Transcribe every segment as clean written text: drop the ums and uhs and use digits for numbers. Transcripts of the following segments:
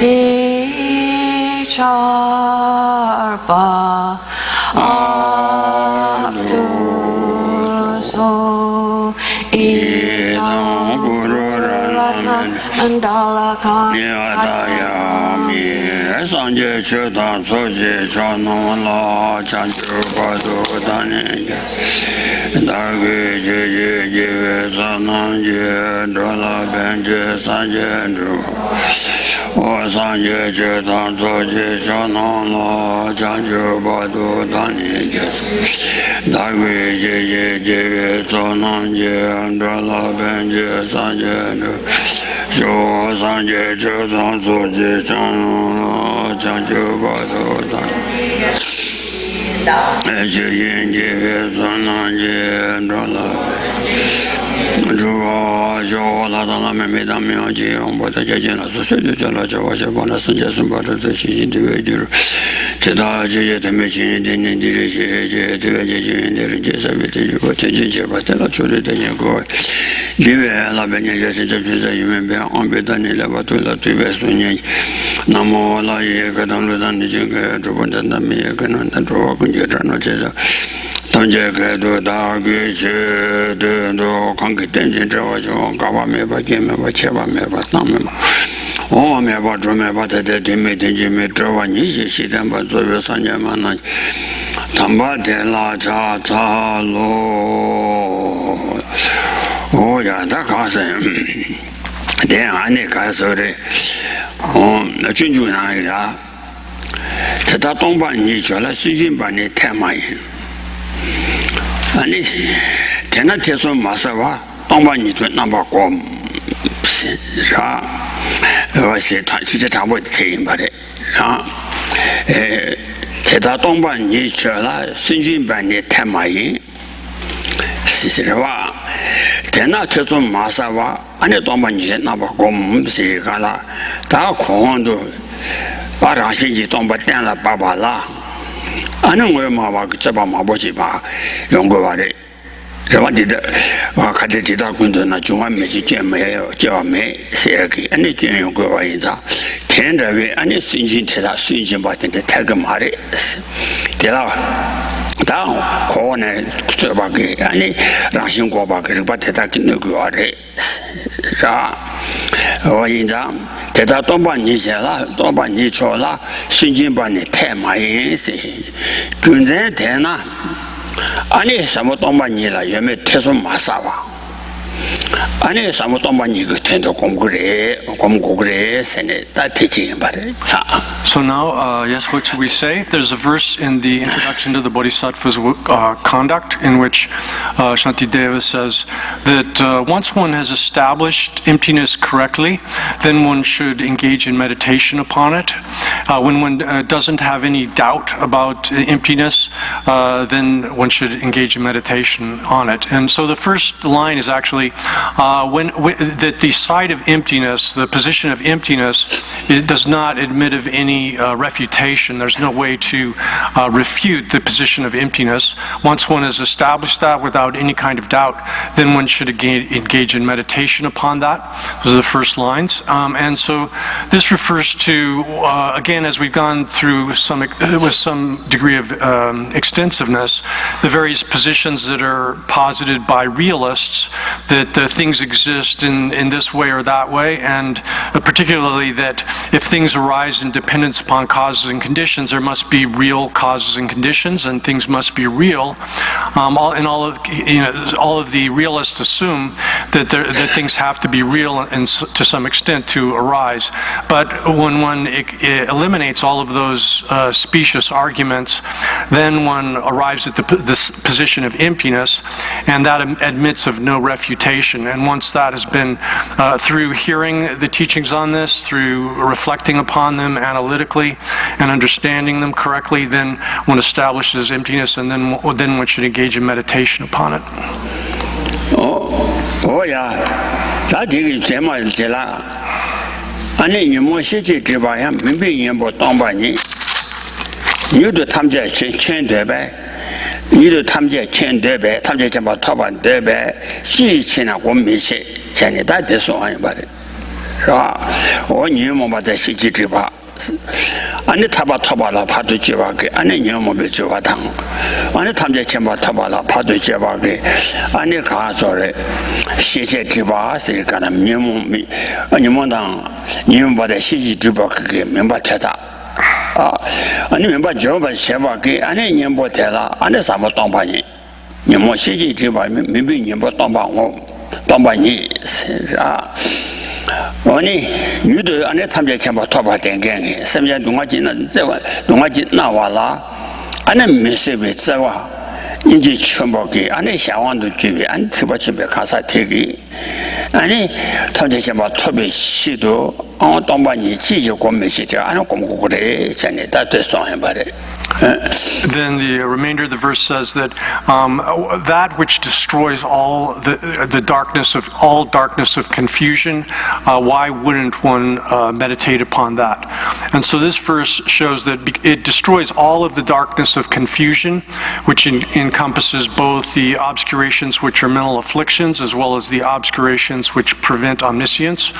Icharpa Abdu So Idam Guru Mandala Khan Sanje Chetan Soje Chanon La Chanchu Padu Dani Dagi Jeje Jeve Sananje Dola Benje Sanje Dru O Sanje Chetan Soje Chanon La Chanchu Padu Dani Dagi Jeje Jeve Sananje Dola Benje Sanje Dru Jo Sanje Chetan Soje Chanon La Chanchu Padu Dani Namo la ye kadam lu dan ni jenge drupa danda mi ye kanan dan drupa kunje drano cheza tanje ke do da ge che de do kanki tenjin trawa jo kawa me ba ke me ba che ba me ba tam me ba o me ba dro me ba te te me tenjin me trawa ni shi shi dan ba zo yo sanje ma na tamba de la cha cha lo o ya da ka se de ane ka so re君主那一个，他东半你叫了水军把你太满意，你天那天说马上话，东半你就那么高，是吧？我是他，其实他不太明白的啊，他东半你叫了水军把你太满意，是吧？天那天说马上话。안에 동반이 나봐 곰시 가라 다 공원도 바라시지 동반땡라 바바라 아는 거 마바 잡아 마보지 봐 연구하래 저한테도 와 같이 지다 군도나 중앙 매지 제매요 저매 세기 아니 제 연구와 인자 텐더에 아니 신신 대다 신신 받는데 태그 말이 대라 다 고원에 저밖에 아니 라신 고밖에 받다 기는 거 아래 자, 어인자 대다 동반이 제라 동반이 줘라 신진반이 태마인시 군제 대나 아니 사모 동반이라 예매 태소 마사와 아니 사모 동반이 그 텐도 공구래 세네 다 teaching about it. So now, yes, what should we say? There's a verse in the introduction to the Bodhisattva's conduct in which Shantideva says that once one has established emptiness correctly, then one should engage in meditation upon it. When one doesn't have any doubt about emptiness, then one should engage in meditation on it. And so the first line is actually that the side of emptiness, the position of emptiness, it does not admit of any refutation. There's no way to refute the position of emptiness. Once one has established that without any kind of doubt, then one should engage in meditation upon that. Those are the first lines. And so this refers to, again, as we've gone through with some degree of extensiveness, the various positions that are posited by realists, that things exist in this way or that way, and particularly that if things arise in dependence upon causes and conditions, there must be real causes and conditions, and things must be real. All of the realists assume that things have to be real and to some extent to arise. But when one eliminates all of those specious arguments, then one arrives at this position of emptiness, and that admits of no refutation. And once that has been, through hearing the teachings on this, through reflecting upon them analytically and understanding them correctly, then one establishes emptiness, and then one should engage in meditation upon it. Oh yeah, that is the 아니 니모 시지 지바야 민비 연보 동반이 니도 탐제 천대배 니도 탐제 천대배 탐제 잡아 토반 대배 시치나 고미시 전에 다 대소 아니 말이 是吧？我你们把这些记住吧。安尼他把他把了怕对结巴给，安尼你们没结巴汤，安尼他们在前把他把了怕对结巴给，安尼看说的，谢谢结巴是干的，你们当你们把这谢谢结巴给明白太大啊，你明白结巴结巴给，安尼你们不太了，安尼什么当把你，你们谢谢结巴明白你们当把我，当把你是啊。我呢，女的安尼他们在前把拖把点干的，什么叫东华金那这话，东华金那话啦，安尼没设备这话，人家全部给，安尼下网都具备，安特别具备看啥贴给，安尼他们在前把特别许多，当把你继续过没去掉，安尼过过的，现在大对双人把的。Then the remainder of the verse says that that which destroys all the darkness of confusion, why wouldn't one meditate upon that? And so this verse shows that it destroys all of the darkness of confusion, which encompasses both the obscurations which are mental afflictions as well as the obscurations which prevent omniscience.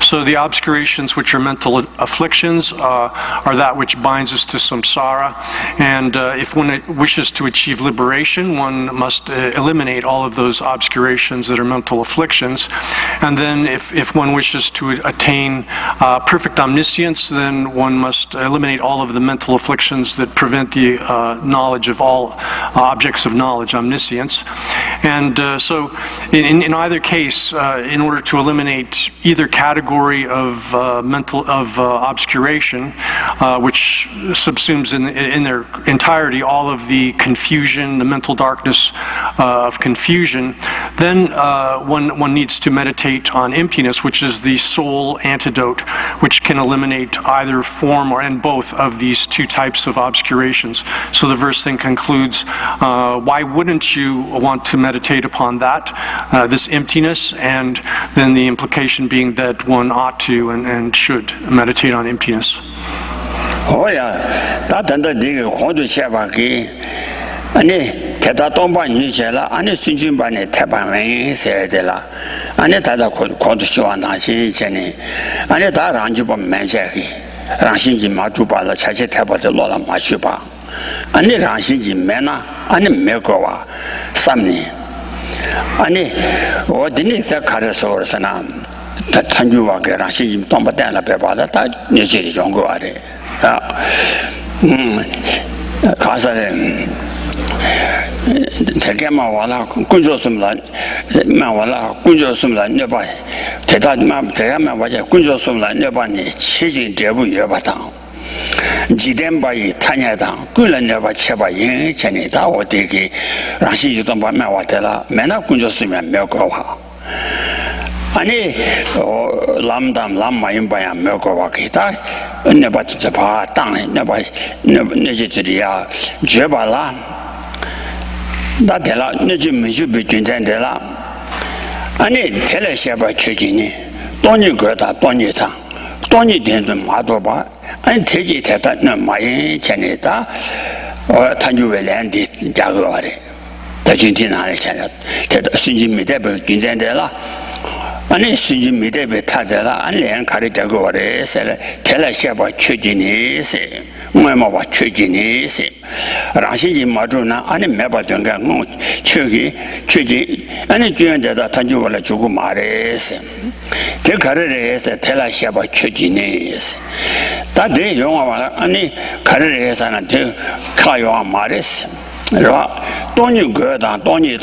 So the obscurations which are mental afflictions are that which binds us to samsara. And if one wishes to achieve liberation, one must eliminate all of those obscurations that are mental afflictions. And then if one wishes to attain perfect omniscience, then one must eliminate all of the mental afflictions that prevent the knowledge of all objects of knowledge, omniscience. And so in either case, in order to eliminate either category of obscuration, which subsumes in their entirety all of the confusion, the mental darkness of confusion, then one needs to meditate on emptiness, which is the sole antidote, which can eliminate either form and both of these two types of obscurations. So the verse then concludes, why wouldn't you want to meditate upon that, this emptiness, and then the implication being that one ought to and should meditate on emptiness. Oh yeah, that and the dig hold the Shabaki. And Teta Tomba Nijela, and a Sunjin Bane Tabaman, said Della, and a Tata called to show and Nancy Jenny, and a Taranjiba Manjaki, Ranshinji Matuba, the Chachi Taba, the Lola Machuba, and the Ranshinji Mena, and the Mekowa, Samni. And what didn't the Karasaur Sanam, that Tanjuva, Ranshinji Tombadana Peba, that Nijiri Jongo Ade. 가사는 대개만 와라 군조스만 와라 군조스만 내봐 대다만 대가만 와자 군조스만 내봐니 체진 대부 여바당 지덴바이 타냐당 그런 내봐 쳐봐 인 전에다 어디게 라시 유도 만나 왔더라 맨날 군조스면 몇거와 아니 람담 람마인바야 몇거와 기타 내봐 봐 땅에 내봐 내지들이야 죄발라 나텔라 내지 미주 비준된데라 아니 텔레시아바 최진이 돈이 거다 돈이 된도 마도바 아니 대지 대다는 마인 전에다 탄주벨랜디 자거래 대진티나를 전에 대다 신진미대버 준된데라 아니 신진 미대베 타데라 안련 가르자고 그래서 텔라시아바 최진이세 뭐뭐바 최진이세 라시지 마주나 아니 매바던가 뭐 최진 아니 주연자다 단주벌 주고 말해서 그 가르에서 텔라시아바 최진이세 다들 영화와 아니 가르에서는 그 가요와 말했어 돈이 거다 돈이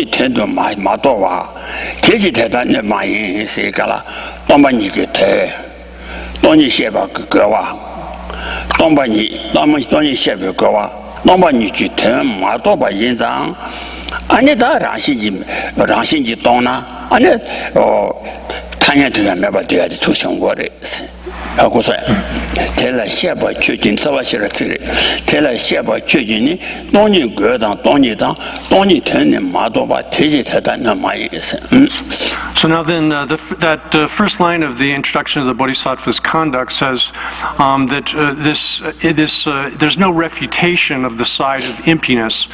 텐도 마도와 계지 대단히 많이 세가라 돈반이 그때 돈이 셰바 그거와 돈이 셰바 그거와 돈반이 그때 마도바 인장 아니다 라신지 돈나 아니 탄야도가 매바 돼야 돼 투성거래 하고서 텔라 셰바 최진 저와시르트 텔라 셰바 최진이 돈이 거다 돈이 되는 마도바 대지 대단한 많이 있어. So now then, that first line of the introduction of the Bodhisattva's conduct says that there's no refutation of the side of emptiness.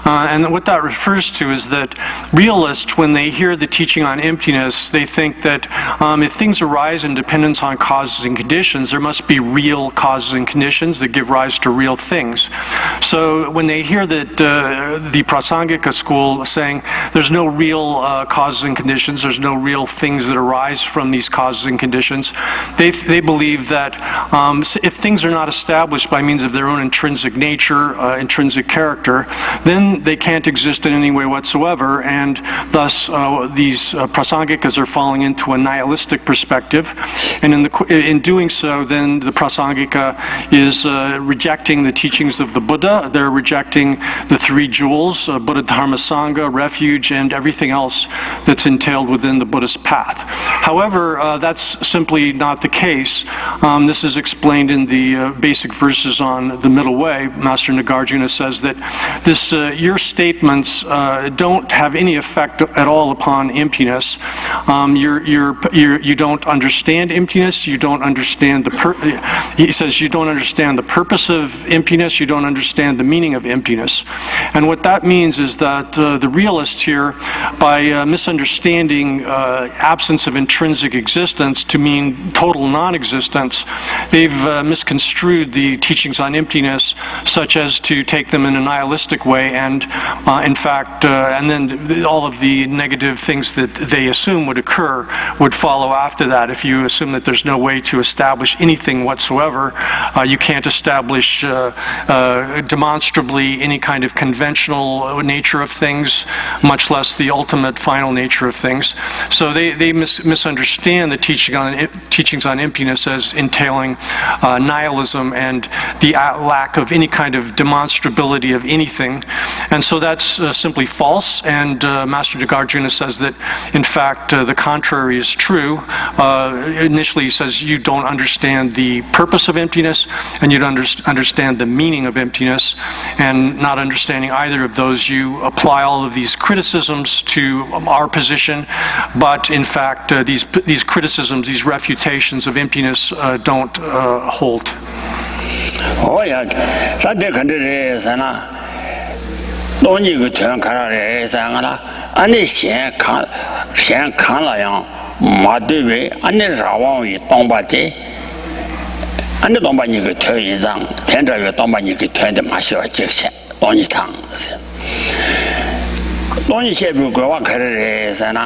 And what that refers to is that realists, when they hear the teaching on emptiness, they think that if things arise in dependence on causes and conditions, there must be real causes and conditions that give rise to real things. So when they hear that the Prasangika school saying there's no real causes and conditions, there's no real things that arise from these causes and conditions, they believe that if things are not established by means of their own intrinsic nature, intrinsic character, then they can't exist in any way whatsoever, and thus these Prasangikas are falling into a nihilistic perspective, and in doing so, then the Prasangika is rejecting the teachings of the Buddha. They're rejecting the three jewels, Buddha, Dharma, Sangha, refuge, and everything else that's entailed within the Buddhist path. However, that's simply not the case. This is explained in the basic verses on the middle way. Master Nagarjuna says that your statements don't have any effect at all upon emptiness. You don't understand emptiness. You don't understand he says you don't understand the purpose of emptiness. You don't understand the meaning of emptiness. And what that means is that the realists here, by misunderstanding absence of intrinsic existence to mean total non-existence, they've misconstrued the teachings on emptiness such as to take them in a nihilistic way, and in fact, and then all of the negative things that they assume would occur would follow after that. If you assume that there's no way to establish anything whatsoever, you can't establish demonstrably any kind of conventional nature of things, much less the ultimate final nature of things. So they misunderstand the teachings on emptiness as entailing nihilism and the lack of any kind of demonstrability of anything. And so that's simply false, and Master Nagarjuna says that, in fact, the contrary is true. Initially he says you don't understand the purpose of emptiness, and you don't understand the meaning of emptiness, and not understanding either of those, you apply all of these criticisms to our position, but in fact these criticisms, these refutations of emptiness don't hold. Oh yeah, that they can do this, and don't you turn colors and any shen color, Madue, and the Rawan, Tombati, and the Dombani turn is on, tender your Dombani turn the marshal objection, only tongues. Don't you share go on colors, and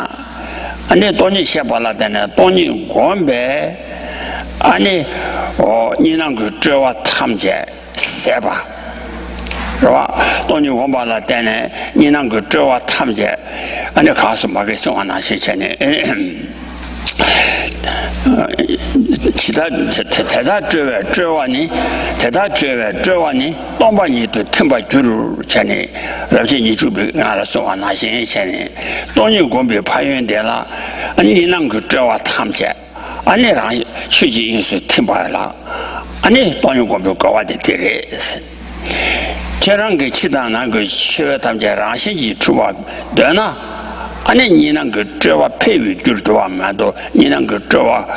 then don't you share Baladana, don't you go on bear, and Ninangu Joa Tamje, Seba. Don't you want Baladana, Ninangu Joa Tamje, and the castle magazine on a kitchen. Joani, Dombani to Timber Juru Chene, Rajini Jubi, and so on, I say Chene. Don't you go be Pioneer, and Ninangu Joa Tamje. 아니 취지 인수 팀바라 아니 돈이 공부 거와데 데레스 저런 게 치다나 그 쉬어담제 라시지 주와 되나 아니 니는 그 저와 폐위 줄도 아마도 니는 그 저와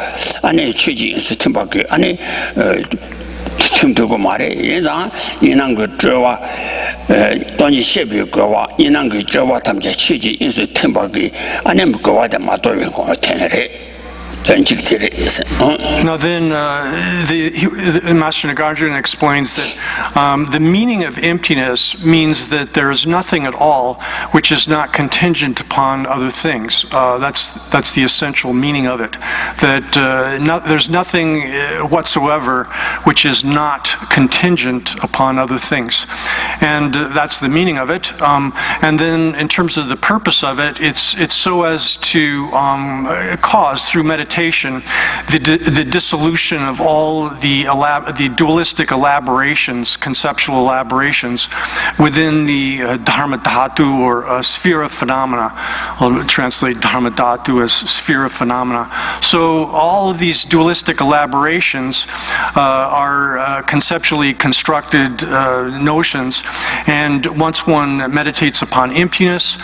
아니 취지 인수 팀바게 아니 팀도고 말해 얘가 니는 그 저와 돈이 셰비 거와 니는 그 저와 담제 취지 인수 팀바게 아니 거와데 마도에 거 테네레 Now then, the Master Nagarjuna explains that the meaning of emptiness means that there is nothing at all which is not contingent upon other things. That's the essential meaning of it. That there's nothing whatsoever which is not contingent upon other things, and that's the meaning of it. And then, in terms of the purpose of it, it's so as to cause through meditation the dissolution of all the dualistic elaborations, conceptual elaborations within the Dharma Dhatu, or sphere of phenomena. I'll translate Dharma Dhatu as sphere of phenomena. So all of these dualistic elaborations are conceptually constructed notions And once one meditates upon emptiness,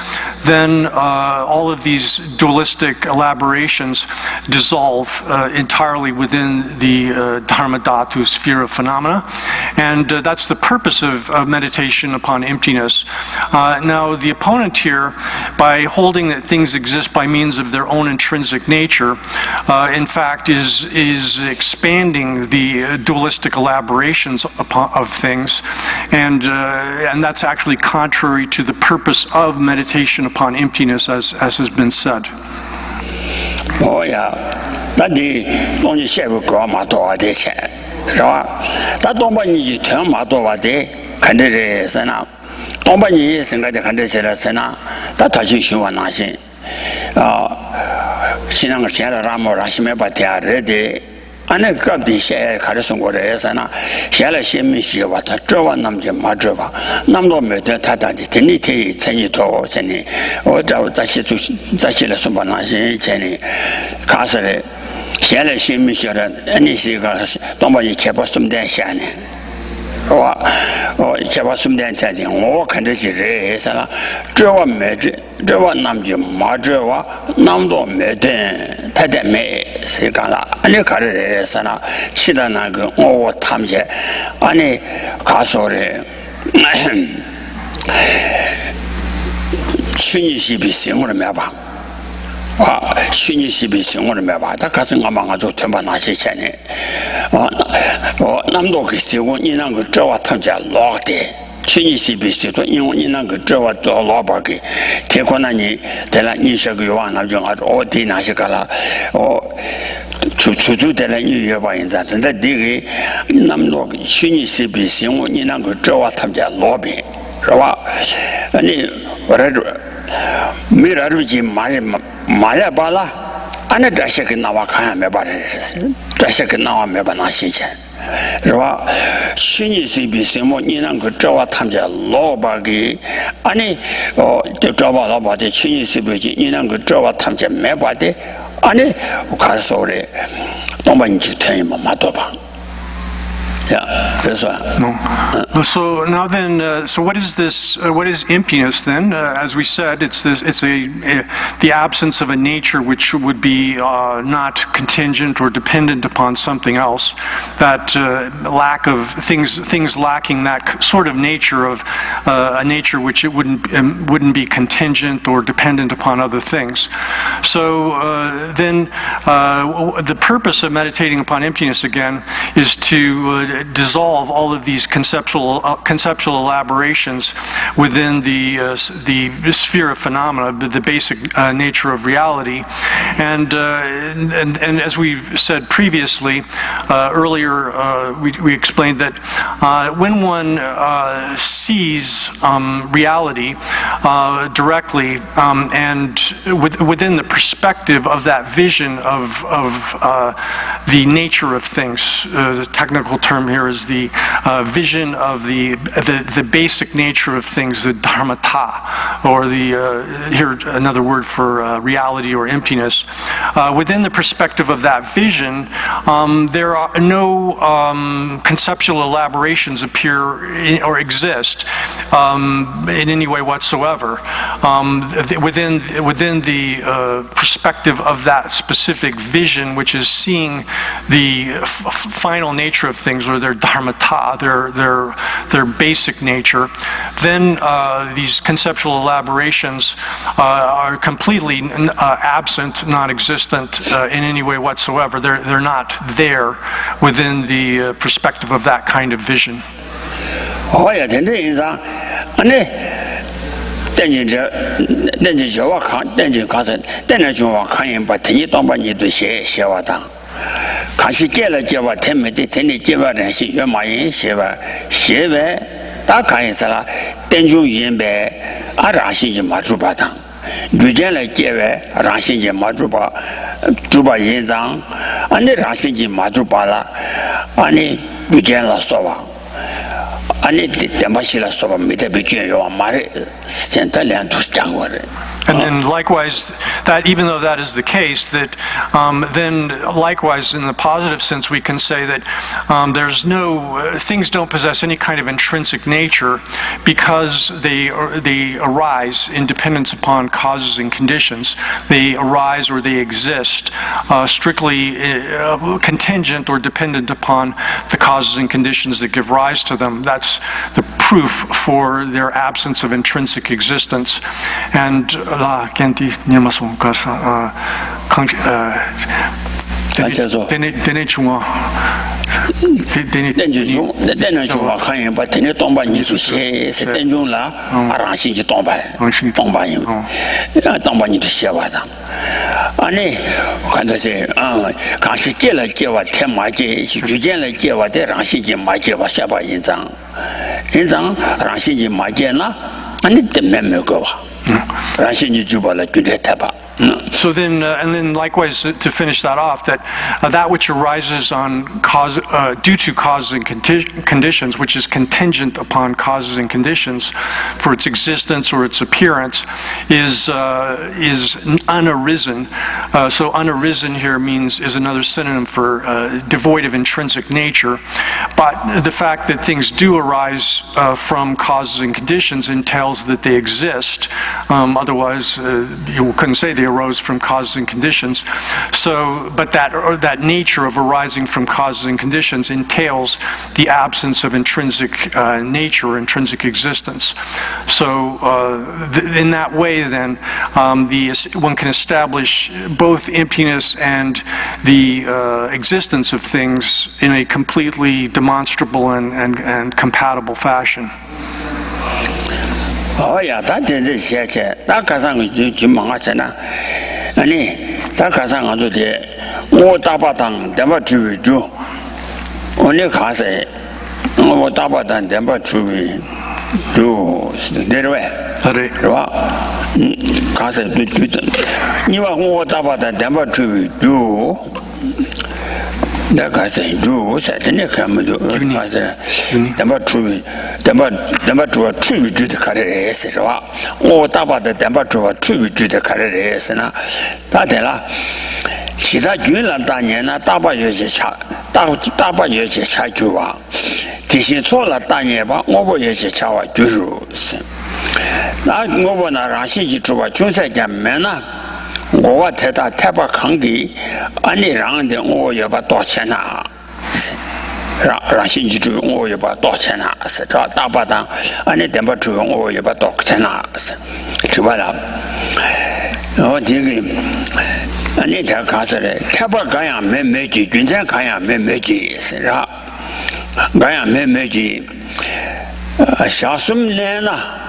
then all of these dualistic elaborations dissolve entirely within the Dharma Dhatu sphere of phenomena. And that's the purpose of meditation upon emptiness. Now, the opponent here, by holding that things exist by means of their own intrinsic nature, in fact, is expanding the dualistic elaborations of things, and that's actually contrary to the purpose of meditation upon emptiness, as has been said. Oh yeah, that the don't you share with grandma to our day, that don't want you to turn my door day, can it is enough. Don't want you is in the country, that touches you and nothing. Sinang Shara Ramo Rashime, but they are ready. And I got the share Carson or Esana, Shara Shemi, what a draw Namja Madrova, Namdo Meta Tata, Tenite, Senito, Seni, or Zachila Sumbanashi, Cheni, Castle, Shara Shemi, any cigars, nobody kept us some day shani. Or Chabasum then telling all countries, Joa Med, Joa Namji Madrova, Namdo Mede, Tadame, Sigala, Ani Sana, Chidanago, or Tamje, Ani Casore, Shinishi Single Meba. Shinishi Single Meba, the cousin among us to Tambanashi Chene. Namdo Kissigo, Inang Joa Tanja Lorde, Shinishi Bisto, Inang Joa Lobaki, Kekonani, Tela Nishaguana, or Dinashikala, or to tell a new year by that, and that dig Namdo Shinishi Bisto, Inang Joa Tanja Lobby. Miraruji Maya Bala, and a Dashak in Nawaka Mebari, Dashak in Nawa Mebanashicha. Shinishi Bisimo, Ninang Jawa Tanja, Lobagi, Ani, or the Java about the Shinishi Ninang Jawa Tanja Mebade, Ani, Ukasore, Nomanji Matoba. Yeah, that's right. So now then, so what is this? What is emptiness then? As we said, it's the absence of a nature which would be not contingent or dependent upon something else. That lack of things lacking that sort of nature of a nature which it wouldn't be contingent or dependent upon other things. So then, the purpose of meditating upon emptiness again is to dissolve all of these conceptual elaborations within the sphere of phenomena, the basic nature of reality, and as we said previously, earlier, we explained that when one sees reality directly and within the perspective of that vision of the nature of things, the technical term here is the vision of the basic nature of things, the dharmata, or here another word for reality or emptiness. Within the perspective of that vision, there are no conceptual elaborations appear or exist in any way whatsoever. Within the perspective of that specific vision, which is seeing the final nature of things, or their dharmata, their basic nature, then these conceptual elaborations are completely absent, non-existent in any way whatsoever. They're not there within the perspective of that kind of vision. Oh yeah, Kashi Jella Java Temeti, Teni Java and Shimayin Shiva, Shiva, Takaisala, Tenju Yembe, Arashi Majubatan, Jujela Java, Rashi Majuba, Juba Yezang, and the Rashi Majubala, Ani Jujela Sova, Ani Temashila Sova, Mitabijo, Mari And then likewise, that even though that is the case, that then likewise in the positive sense we can say that things don't possess any kind of intrinsic nature because they arise in dependence upon causes and conditions. They arise or they exist strictly contingent or dependent upon the causes and conditions that give rise to them. That's the proof for their absence of intrinsic existence. And So then, and then likewise to finish that off, that which arises due to causes and conditions, which is contingent upon causes and conditions for its existence or its appearance, is unarisen. So unarisen here is another synonym for devoid of intrinsic nature. But the fact that things do arise from causes and conditions entails that they exist. Otherwise, you couldn't say they arose from causes and conditions. So, but that nature of arising from causes and conditions entails the absence of intrinsic nature, intrinsic existence. So, in that way, then, one can establish both emptiness and the existence of things in a completely demonstrable and compatible fashion. Oh yeah, that is that kasang jimangachana. Ani that kasang ando de o tabatang deba chu. Only kase o tabatang deba chu do derwe. Are. Wa kase du. Niwa o tabatang deba chu do. That say do certainly come to number two to the carriers or about the number two to the carriers and that she that Yulan Daniana Taba Yacha Taba Yacha Chajua. Tishin Sola Danieva over Yacha Chawa Jurus. That Governor Rashi to a Chusa Jamana. Goa Teta Tapa Kangi, Ani Rang the Oyaba Dochena. Rashi to Oyaba Dochena, Tabata, Ani Demba to Oyaba Dochena. Chubala. Oh, Diggy. Anita Castle, Tapa Gaya Memeji, Junta Gaya Memeji, Gaya Memeji, Shasum Lena.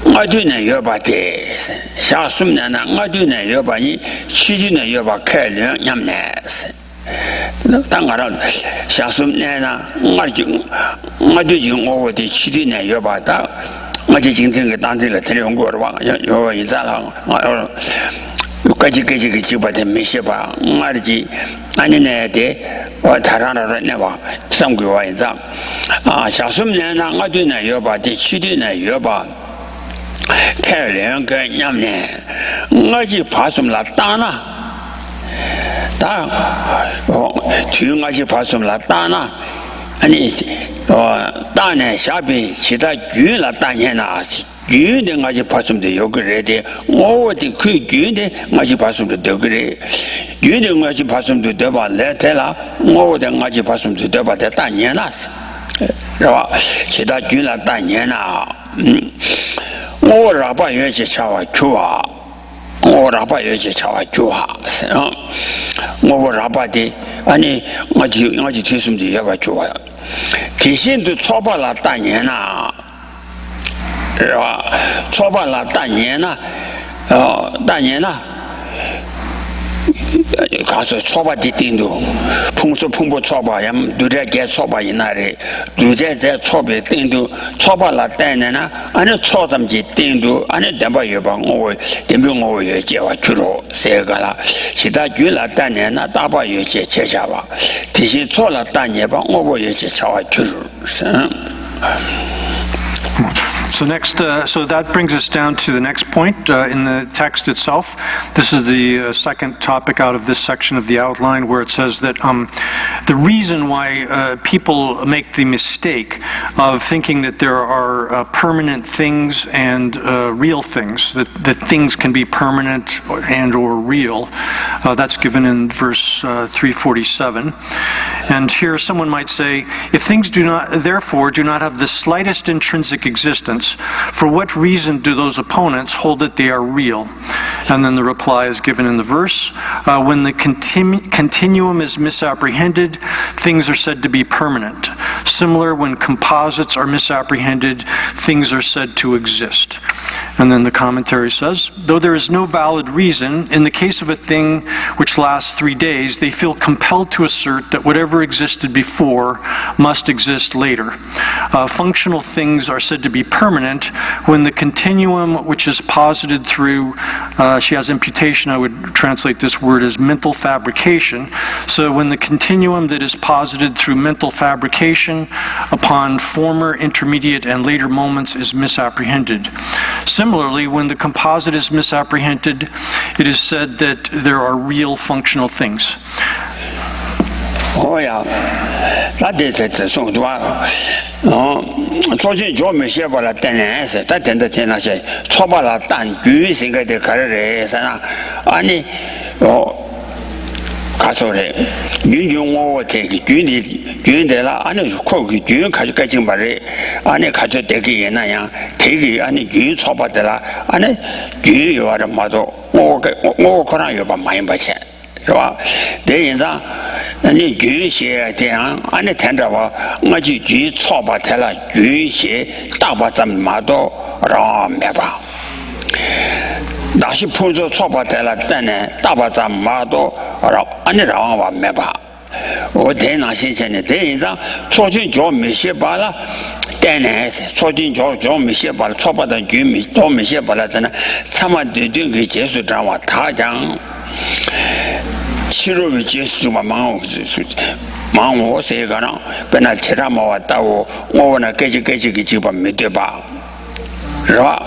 I do not hear about this. Shasum Nana, I do not hear about it. She did not hear about Kelly Yamnes. Tangaran, Shasum Nana, I do you over the she did not hear about that. I just think that until the Telegon you're in Zalang or Kaji but the Mishaba, Marji, Anine, or Tarana never. Some go in Zam. Shasum Nana, I do not hear about it. She did not hear about. Carrying Yamne, Naji Passum Latana. Two Naji Passum Latana, and it Dane Shabi, Chita Gula Daniana, June Naji Passum the Yoga ready, or the quick June Naji Passum the Dogre, June Naji Passum to Deba Letela, more than Naji Passum to Deba the Danianas. Chita Gula Daniana. Or Rabba Yachi Chawa Chua, or Rabba Yachi Chawa Chua, or Rabba de Ani Maji Tisum de Yava Chua. Tishin to Toba La Daniana, Toba La Daniana, Daniana. Caso Soba di Tindo, Pumbo Soba, do they get Soba in Are, do they Soba Tindo, Soba La Tanana, and a Sotam Tindo, and a Damba Yabang over, Dembo Yawa Churo, Segala, Sita Gula Tanana, Daba Yachi Cheshava, Tishi Sola Tanyaba over Yachi Chawa Churu. So that brings us down to the next point in the text itself. This is the second topic out of this section of the outline, where it says that the reason why people make the mistake of thinking that there are permanent things and real things, that things can be permanent and or real, that's given in verse 347. And here someone might say, if things therefore do not have the slightest intrinsic existence, for what reason do those opponents hold that they are real? And then the reply is given in the verse. When the continuum is misapprehended, things are said to be permanent. Similar, when composites are misapprehended, things are said to exist. And then the commentary says, though there is no valid reason, in the case of a thing which lasts 3 days, they feel compelled to assert that whatever existed before must exist later. Functional things are said to be permanent when the continuum which is posited through, she has imputation, I would translate this word as mental fabrication. So when the continuum that is posited through mental fabrication upon former, intermediate, and later moments is misapprehended. Similarly, when the composite is misapprehended, it is said that there are real functional things. Oh yeah, that is it. So do I. 昨天就没写过了，等人是，他等着听那些，错把了单句性格的开始人生啊，啊你哦。他说的，你用我这个军的了，俺那考个军开始改进把的，俺那开始这个也那样，这个俺那军错把的了，俺那军有点么多，我可能有把买不钱，是吧？这样子，你军些这样，俺那听着吧，我就军错把的了，军些大把这么多，让没吧。那些碰着错把的了，但呢，大把这么多，俺那让我没吧。我听那些钱呢，等一张，昨天就没写罢了，但呢，昨天就没写罢了，错把的就没写罢了，真的，他们对给结束这话，他讲7月份结束嘛，忙我这个人，本来其他嘛到我那这个就把没对吧？是吧？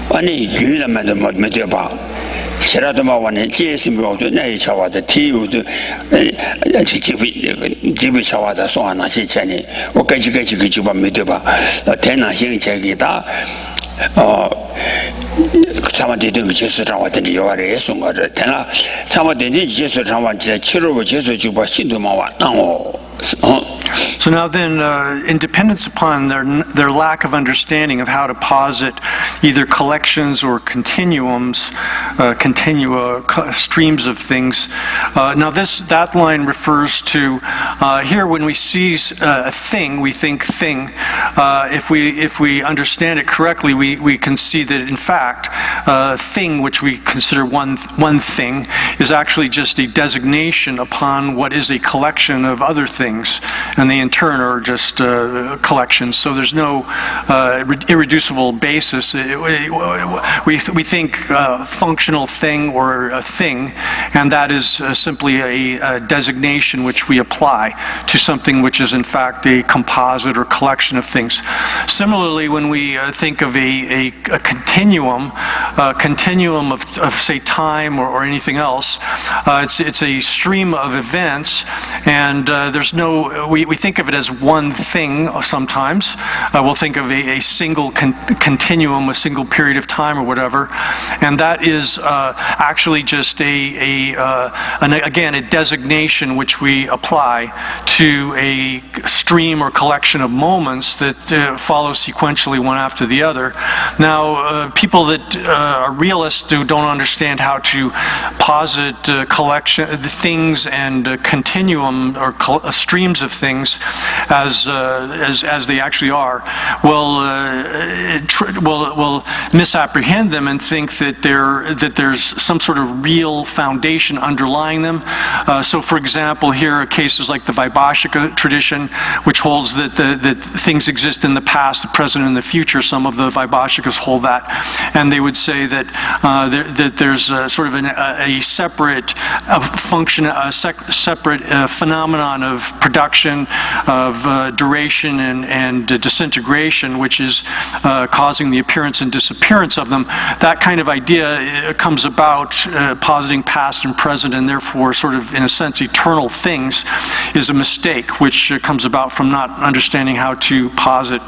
完了，军人们都没对吧？其他的嘛，完了，这是标准，那一条话的体育的，几位小娃子送上那些钱呢？我这个就把没对吧？天南星钱给他，参谋队这个结束场话的理由啊，也送我这，天了，参谋队的结束场话在7月份结束就把新都嘛完，那我。So now then, in dependence upon their lack of understanding of how to posit either collections or continuums, streams of things. Now that line refers to, here when we see a thing, we think thing. If we understand it correctly, we can see that in fact, thing which we consider one thing is actually just a designation upon what is a collection of other things. And they in turn are just collections. So there's no irreducible basis. We think functional thing or a thing, and that is simply a designation which we apply to something which is in fact a composite or collection of things. Similarly, when we think of a continuum of say time or anything else, it's a stream of events, and there's no. We think of it as one thing sometimes. We'll think of a single continuum, a single period of time or whatever, and that is actually just again a designation which we apply to a stream or collection of moments that follow sequentially one after the other. Now, people that are realists who don't understand how to posit things and continuum or streams of things as they actually are will misapprehend them and think that there's some sort of real foundation underlying them. So, for example, here are cases like the Vaibhashika tradition, which holds that things exist in the past, the present, and the future. Some of the Vaibhashikas hold that, and they would say that that there's sort of a separate function, a separate phenomenon of production, of duration and disintegration, which is causing the appearance and disappearance of them. That kind of idea comes about positing past and present, and therefore sort of, in a sense, eternal things, is a mistake, which comes about from not understanding how to posit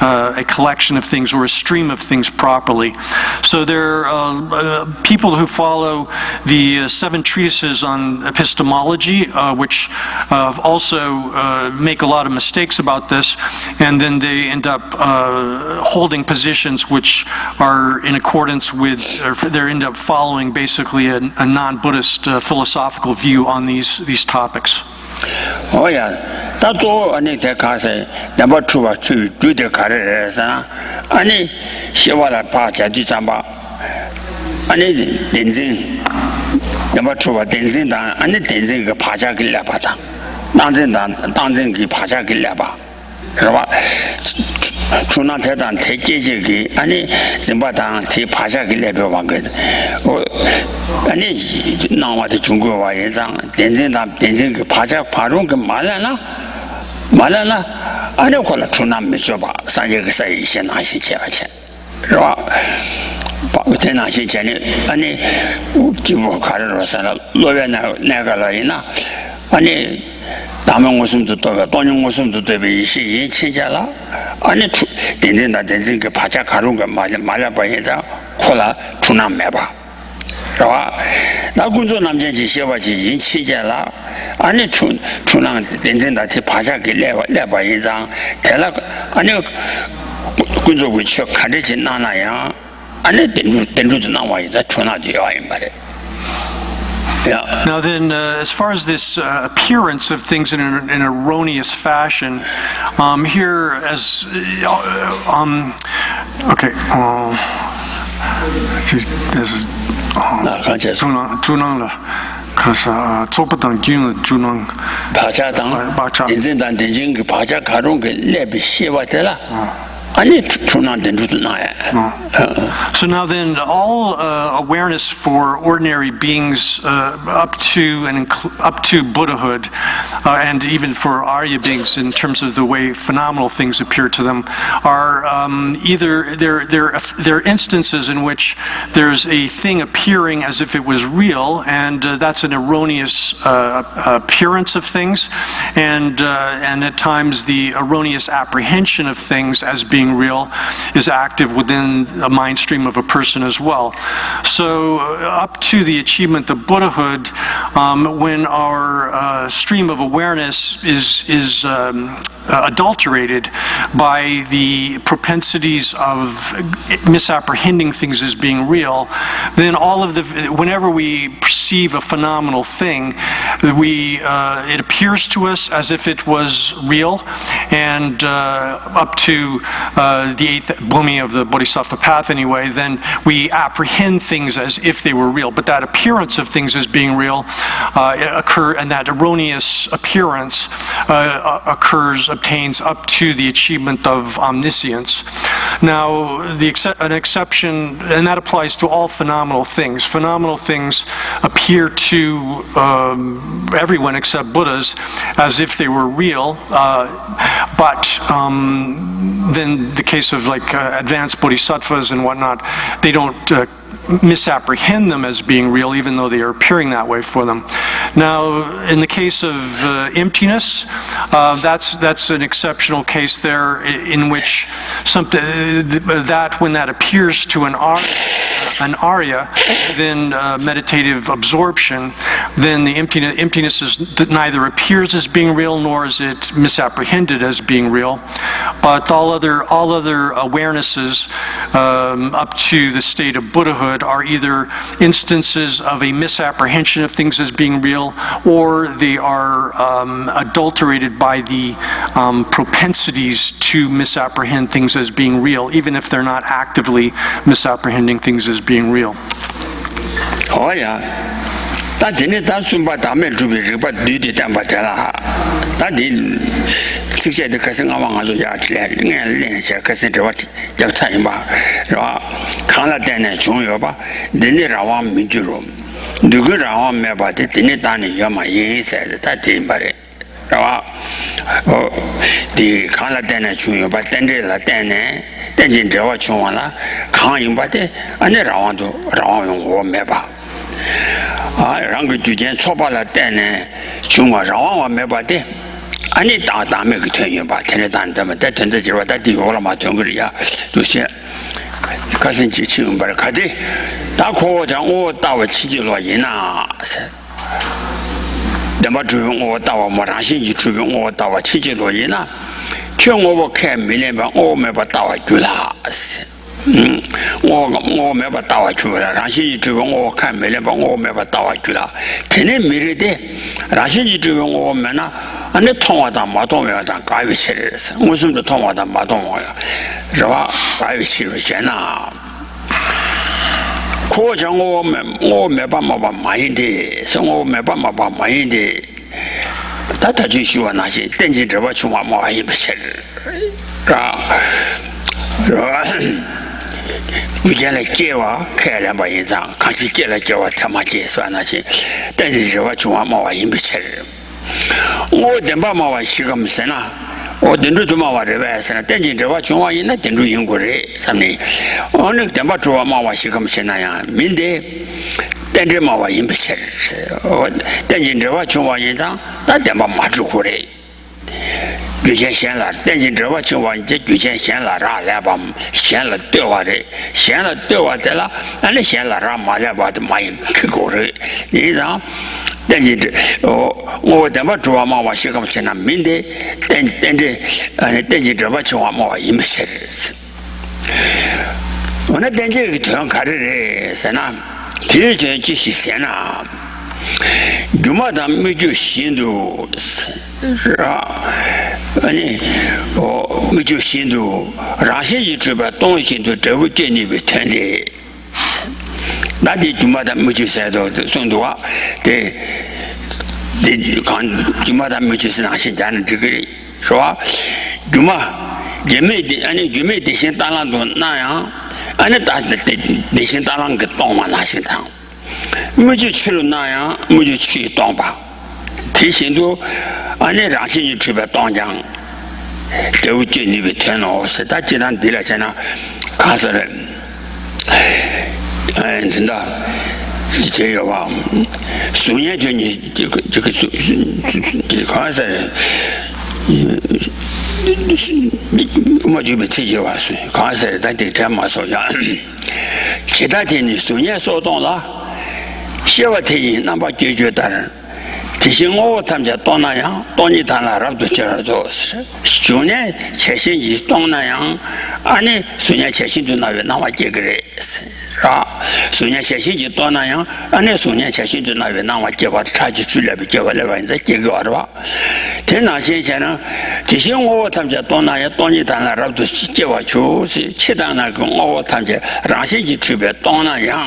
a collection of things or a stream of things properly. So there are people who follow the 7 treatises on epistemology, which also make a lot of mistakes about this, and then they end up holding positions which are in accordance with, or they end up following basically a non-Buddhist philosophical view on these topics. Oh yeah, that's all. Ani the case number 2 to do the careers. Ani shiwala pa jadi jamba. Ani denzin number 2 denzin dan ani denzin ke paja ke la bata. Dangzin ki paja ke la ba. Raba chuna the dan the jeje ki ani zimba dan the paja ke la ba wang ge. 아니 나와도 중국어 예상 된진담 된진 파자 바로 그 말라나 아니 콜라 투남 메셔봐 산제 그 사이 신나시 제가체 라 바우테나시 제니 아니 기부 가르로서는 로변나 내가라이나 아니 남은 것음도 또 돈용 것음도 되게 이 친자라 아니 된진 그 파자 가루 그 말라 해자 콜라 투남 매봐 나 군조 남전지 시와지 인치제라 아니 춘랑 된전다 티 바자게 레바 이장 대라 아니 군조 위치 가르지 나나야 아니 된주도 나와야 춘하지 와인 말에. Now then, as far as this appearance of things in an erroneous fashion, here as this is 준왕 그래서 초보당 기능 준왕 바자당 인생단 된진 그 바자 가론 그 레비 시와텔라 아니 준왕 된주도 나야. So now then, all awareness for ordinary beings up to Buddhahood, and even for Arya beings in terms of the way phenomenal things appear to them, are either there are instances in which there's a thing appearing as if it was real, and that's an erroneous appearance of things, and at times the erroneous apprehension of things as being real is active within a mind stream of a person as well. So up to the achievement of Buddhahood, when our stream of awareness is adulterated by the propensities of misapprehending things as being real, then whenever we perceive a phenomenal thing, it appears to us as if it was real, and up to the 8th bhumi of the Bodhisattva path anyway, then we apprehend things as if they were real. But that appearance of things as being real and that erroneous appearance obtains up to the achievement of omniscience. Now, an exception, and that applies to all phenomenal things. Phenomenal things appear to everyone except Buddhas as if they were real, but then the case of like advanced bodhisattvas and whatnot, they don't misapprehend them as being real, even though they are appearing that way for them. Now, in the case of emptiness, that's an exceptional case there, in which when that appears to an Arya, then meditative absorption, then the emptiness neither appears as being real nor is it misapprehended as being real. But all other awarenesses up to the state of Buddhahood are either instances of a misapprehension of things as being real, or they are adulterated by the propensities to misapprehend things as being real, even if they're not actively misapprehending things as being real. Oh yeah. That didn't that sumba damel to be but did it and batella. That didn't 특제的可是我往就要练些可是这我要参与吧是吧看了点呢重要吧人家让我们就说如果让我们把这人家当你要么影响的他听吧的是吧的看了点呢重要吧等着了点呢等进这我情况了看用吧的俺那让我用我没吧让个之前错把了点呢情况让我没吧的아니 다음에 그 퇴연 봐. 테레단 때문에 대전대 지로 다 뒤오라 마 정글이야. 도시 가신 지치는 bar 가지. 다 고장 오 다와 치지로 이나. 내가 주용 오 다와 뭐라시 주용 오 다와 치지로 이나. 경오고 캐 밀레바 오메 바 다와 주라.我没把大话出来，然后一直问我看没了吧，我没把大话出来，天天没了的，然后一直问我们呢，那通话当马东要当搞有钱的事，我是不是通话当马东呀？是吧？搞有钱的钱呐，可讲我没办法把满意的，是我没办法把满意的，他就喜欢那些电竞这把去玩满意不钱，是吧？是吧？以前来接我开2把银章，刚去接来接我他妈结算那些，但是这我从毛娃也没吃，我等把毛娃洗个没生了，我等着做毛娃这外生了，但是这我从娃也那等着英国人，什么的，我那等把做毛娃洗个没生那样，明的，但这毛娃也没吃，我但是这我从娃银章，那等把马住过来。以前闲了，但是这个情况，这以前闲了啥来吧？闲了对我的，闲了对我的了，俺那闲了啥嘛来吧？他妈也去狗人，你讲，但是这我怎么做嘛？我写个写那明的，但是这个情况嘛也没写的。我那但这个地方看着的是哪？提前继续闲了。有嘛他没就心都是啊，没就心都，让些一直把东西都这个建立为团队，那的有嘛他没就晒到送多啊，对，刚有嘛他没就是让些家人这个人是吧？有嘛也没的，也没得先打浪都那样，那打得先打浪个当嘛那些汤。没就去了那样，没就去当吧。提醒都，俺那让些去吧当将，都建立为天老是他既然对了现在，看死人，真的，这个吧，苏年就你这个看死人，我就没提起话说，看死人他得这么说呀，其他天你苏年说动了。写我提议，那把解决的人提醒我他们家当那样，当你谈了都接着做事。去年前些一当那样，俺呢去年前些就那样，那我几个人是吧？去年前些就当那样，俺呢去年前些就那样，那我结果差距出来不结果来吧？你再结果是吧？天哪，现在呢提醒我他们家当那样，当你谈了都结果就是其他那个我他们家让些就特别当那样。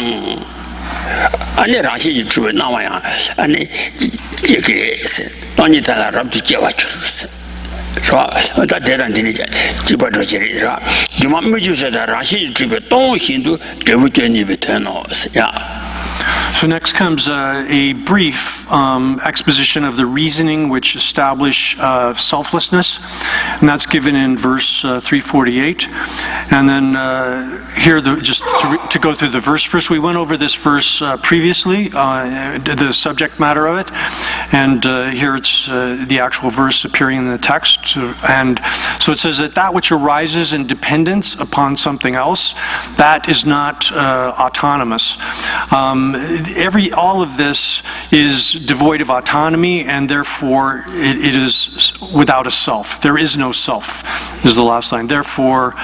俺那让些一出那玩意儿，俺那这个是，当你在那让都接我去是吧？他这样听你讲，就把这些人是吧？你们没就是在让些这个东西都这个叫你们听了是呀。So next comes a brief exposition of the reasoning which establish selflessness, and that's given in verse 348. And then here, just to go through the verse first, we went over this verse previously, the subject matter of it, and here it's the actual verse appearing in the text. And so it says that which arises in dependence upon something else, that is not autonomous. All of this is devoid of autonomy, and therefore it is without a self. There is no self, is the last line. Therefore,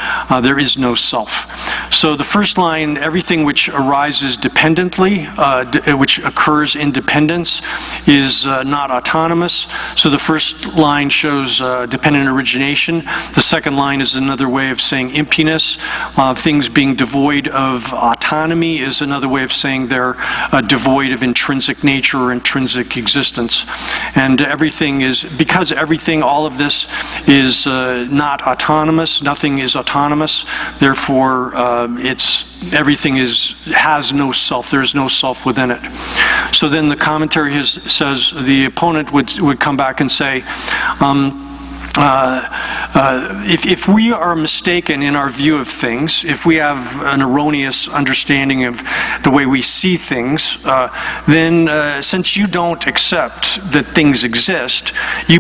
there is no self. So the first line, everything which arises dependently, which occurs in dependence, is not autonomous. So the first line shows dependent origination. The second line is another way of saying emptiness. Things being devoid of autonomy is another way of saying they're devoid of intrinsic nature or intrinsic existence. And because everything, all of this is not autonomous, nothing is autonomous, therefore everything has no self, there's no self within it. So then the commentary says, the opponent would come back and say, if we are mistaken in our view of things, if we have an erroneous understanding of the way we see things, then since you don't accept that things exist, you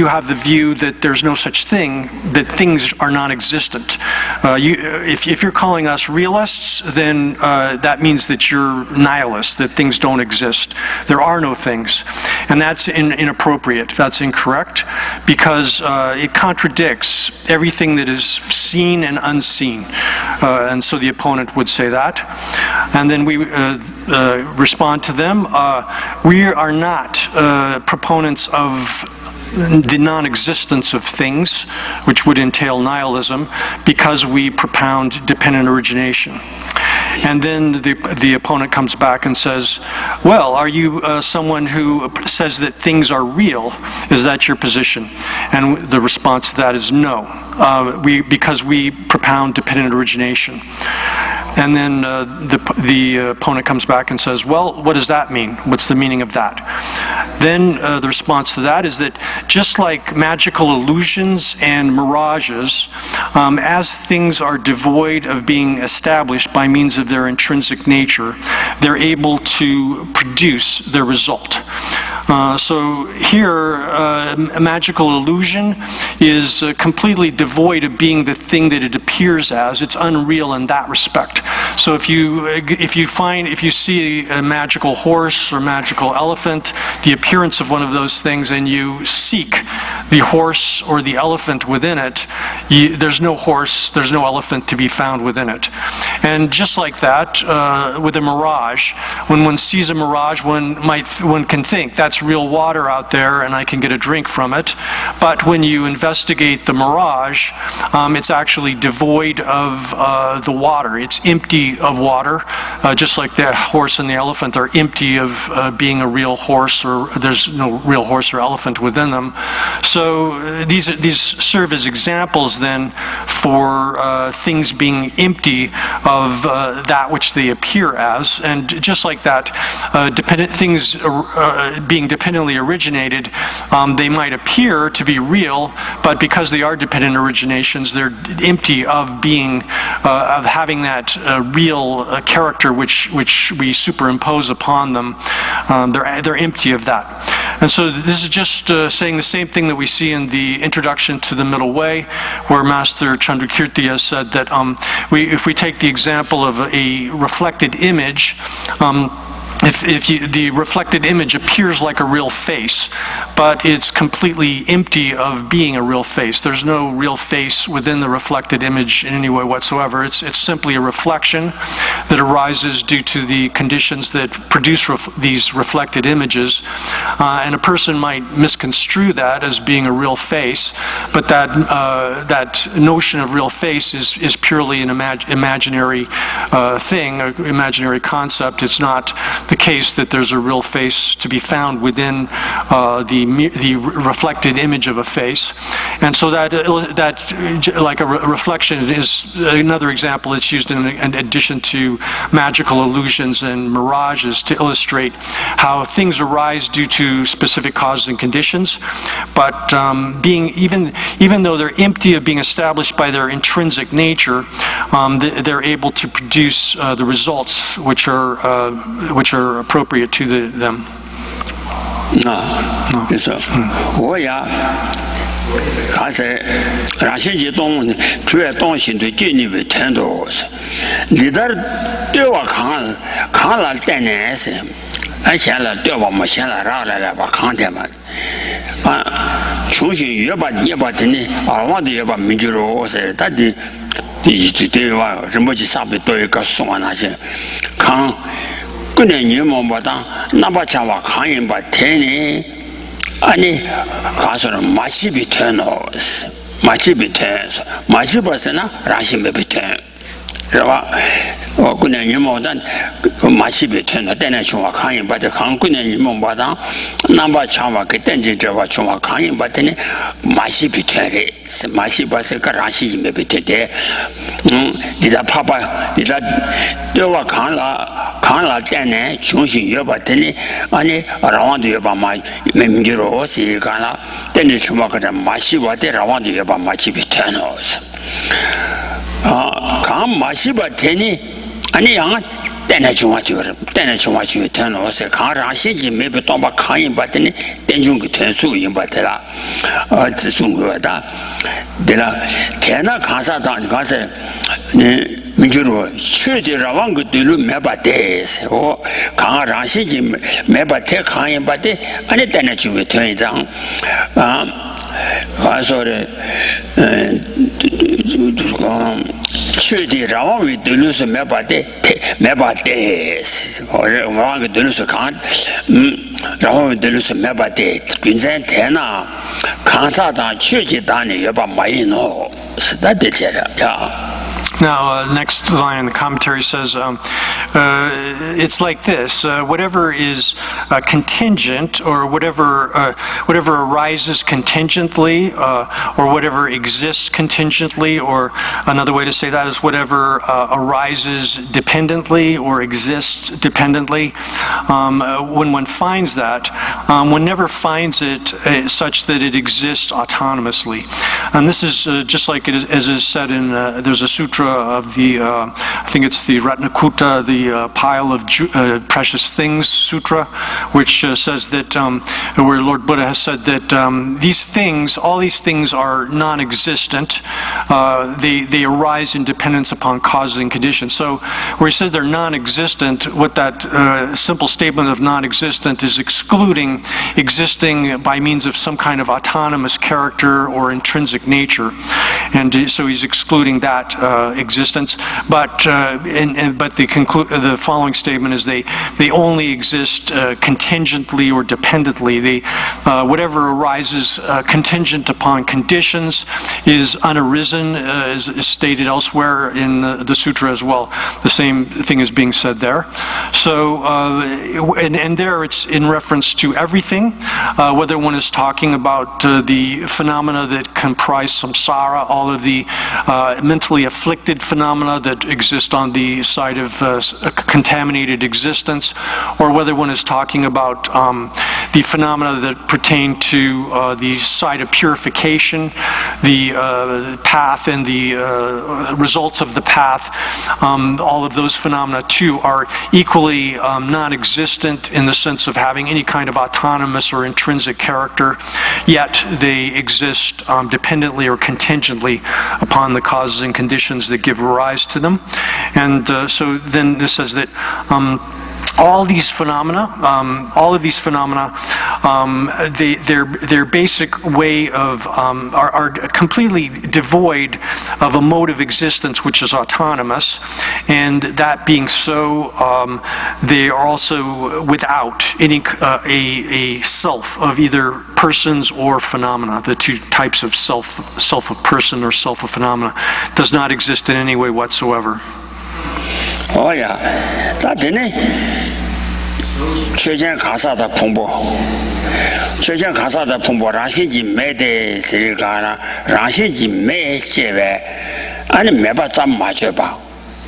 have the view that there's no such thing, that things are non-existent. If you're calling us realists, then that means that you're nihilists, that things don't exist. There are no things. And that's inappropriate. That's incorrect, because it contradicts everything that is seen and unseen. And so the opponent would say that. And then we respond to them. We are not proponents of the non-existence of things, which would entail nihilism, because we propound dependent origination. And then the opponent comes back and says, well, are you someone who says that things are real? Is that your position? And the response to that is no, because we propound dependent origination. And then the opponent comes back and says, well, what does that mean? What's the meaning of that? Then the response to that is that just like magical illusions and mirages, as things are devoid of being established by means of their intrinsic nature, they're able to produce their result. So here, a magical illusion is completely devoid of being the thing that it appears as. It's unreal in that respect. So if you see a magical horse or magical elephant, the appearance of one of those things, and you seek the horse or the elephant within it, there's no horse, there's no elephant to be found within it. And just like that, with a mirage, when one sees a mirage, one can think that's real water out there and I can get a drink from it. But when you investigate the mirage, it's actually devoid of the water. It's empty of water, just like the horse and the elephant are empty of being a real horse, or there's no real horse or elephant within them. So these serve as examples then for things being empty of that which they appear as. And just like that, things being dependently originated, they might appear to be real, but because they are dependent originations, they're empty of being, of having that real character which we superimpose upon them. They're empty of that. And so this is just saying the same thing that we see in the introduction to the Middle Way, where Master Chandrakirti has said that if we take the example of a reflected image, the reflected image appears like a real face, but it's completely empty of being a real face. There's no real face within the reflected image in any way whatsoever. It's simply a reflection that arises due to the conditions that produce these reflected images. And a person might misconstrue that as being a real face, but that notion of real face is purely an imaginary thing, an imaginary concept. It's not the case that there's a real face to be found within the reflected image of a face. And so that like a reflection is another example that's used in addition to magical illusions and mirages to illustrate how things arise due to specific causes and conditions, but even though they're empty of being established by their intrinsic nature, they're able to produce the results which are appropriate to them. 就是我也还是让自己动，主要动心的建立为程度是，你这对我看了点年是，而且了对我们现在让来了吧看的嘛，重新越把的呢，我的越把民族肉是，但的对我什么就差不多一个送那些看。 그네 니모보다 나바차와 강인바 테니 아니 가서는 마시비 테노스 마치비 테서 마치버스나 라시메비 테 그러와 그네 니모단 마시비 테노 때는 중화 강인바데 강그네 니모보다 나바차와 그땐지 저와 중화 강인바데니 마시비 테레 마시버스가 라시메비 테데 니다 파바 니다 저와 강라 때네 중심 여바더니 아니 라완도 여바마 mem지로 시가나 때네 주마가 마시바 때 라완도 여바 마치비 테노스 강 마시바 테니 아니 양 때네 주마죠 때네 주마죠 테노스 강라시지 메비 동바 강인 바더니 땡중그 텐수 임바더라 지송거다 내가 대나 가사당 가서 네 민주로 최대라왕 그들로 매바데스 강아라시지 매바테 강인 바데 아니 때네 주게 되장 가서래 최대라왕 그들로서 매바데스 왕 그들로서 강 라왕 그들로서 매바데 굉장히 대나 강사당 최대단에 여바 많이 넣어 스다데제라 야 Now, next line in the commentary says, it's like this, whatever is contingent or whatever arises contingently or whatever exists contingently, or another way to say that is whatever arises dependently or exists dependently. When one finds that, one never finds it such that it exists autonomously. And this is just like it is, as is said in, there's a sutra of the, I think it's the Ratnakuta, the Pile of Precious Things Sutra, which says that, where Lord Buddha has said that these things, all these things are non-existent. They arise in dependence upon causes and conditions. So where he says they're non-existent, what that simple statement of non-existent is excluding existing by means of some kind of autonomous character or intrinsic nature. And so he's excluding that existence, but the following statement is they only exist contingently or dependently. Whatever arises contingent upon conditions is unarisen, as is stated elsewhere in the sutra as well. The same thing is being said there. So and there it's in reference to everything, whether one is talking about the phenomena that comprise samsara, all of the mentally afflicted phenomena that exist on the side of contaminated existence, or whether one is talking about the phenomena that pertain to the side of purification, the path and the results of the path. All of those phenomena too are equally non-existent in the sense of having any kind of autonomous or intrinsic character, yet they exist dependently or contingently upon the causes and conditions that give rise to them. And so then it says that all of these phenomena, their basic way of are completely devoid of a mode of existence which is autonomous, and that being so, they are also without any a self of either persons or phenomena. The two types of self of person or self of phenomena does not exist in any way whatsoever. Oh yeah, that didn't. 최전 가사다 풍부, 최전 가사다 풍부 라시지 매대 스리가나 라시지 매제외 아니 매바 짬 맞아봐,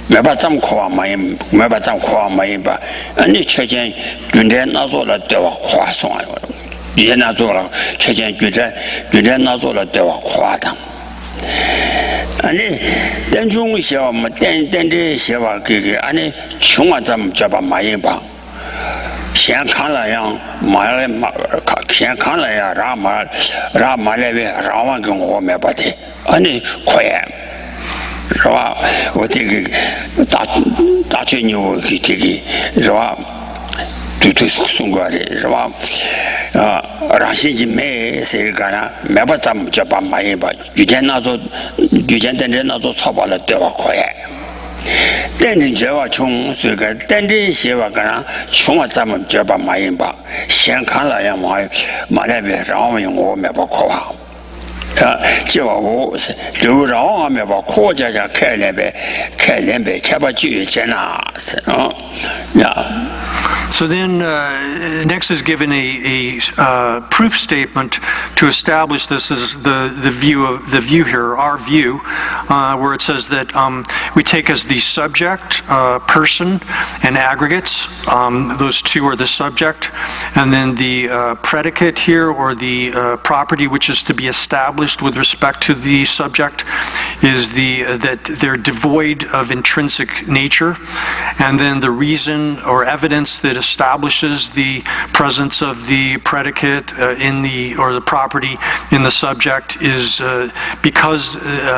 매바 짬 코와 마이 매바 짬 코와 마이 봐 아니 최전 군대 나서라 때와 화송아요. 이제 나서라 최전 군대 나서라 때와 화당. 아니 땡중 시와 뭐 땡땡데 시와 그게 아니 총아 좀 잡아 많이 봐. 先看了样，先看了样，让马来位，让完跟我买不的，你快，是吧？我这个大吹牛给这个是吧？都送过来是吧？让现金买谁干了？买不咱们就把买一把，以前那做等着那做草包了对吧？快。但是这话穷，所以个但这些话个人穷啊，咱们这把马人吧，先看了呀马那边让我没把夸啊，这话我是就让我没把夸家开两杯，开把酒钱啦是啊呀。So then, next is given a proof statement to establish this is the view here, our view, where it says that we take as the subject, person, and aggregates. Those two are the subject, and then the predicate here, or the property which is to be established with respect to the subject, is that they're devoid of intrinsic nature, and then the reason or evidence that establishes the presence of the predicate or the property in the subject is because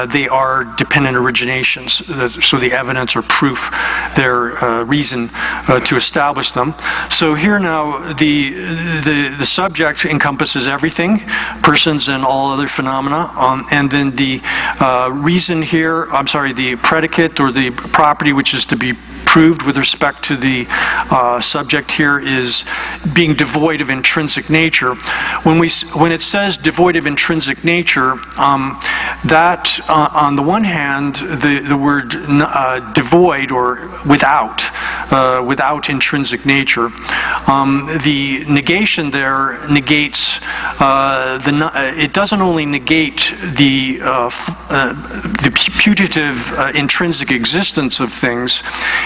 they are dependent originations. So the evidence or proof, their reason to establish them. So here now, the subject encompasses everything, persons and all other phenomena, and then the reason here, the predicate or the property which is to be proved with respect to the subject here is being devoid of intrinsic nature. When it says devoid of intrinsic nature, that on the one hand, the word devoid or without intrinsic nature, the negation there negates it doesn't only negate the putative intrinsic existence of things.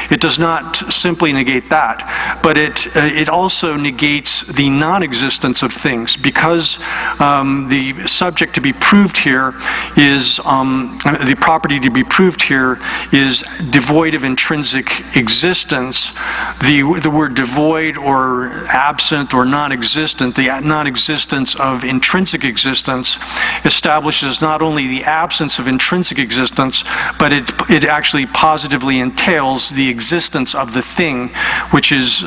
It does not simply negate that, but it also negates the non-existence of things, because the subject to be proved here is the property to be proved here is devoid of intrinsic existence. The word devoid or absent or non-existent, the non-existence of intrinsic existence establishes not only the absence of intrinsic existence, but it actually positively entails the existence of the thing, which is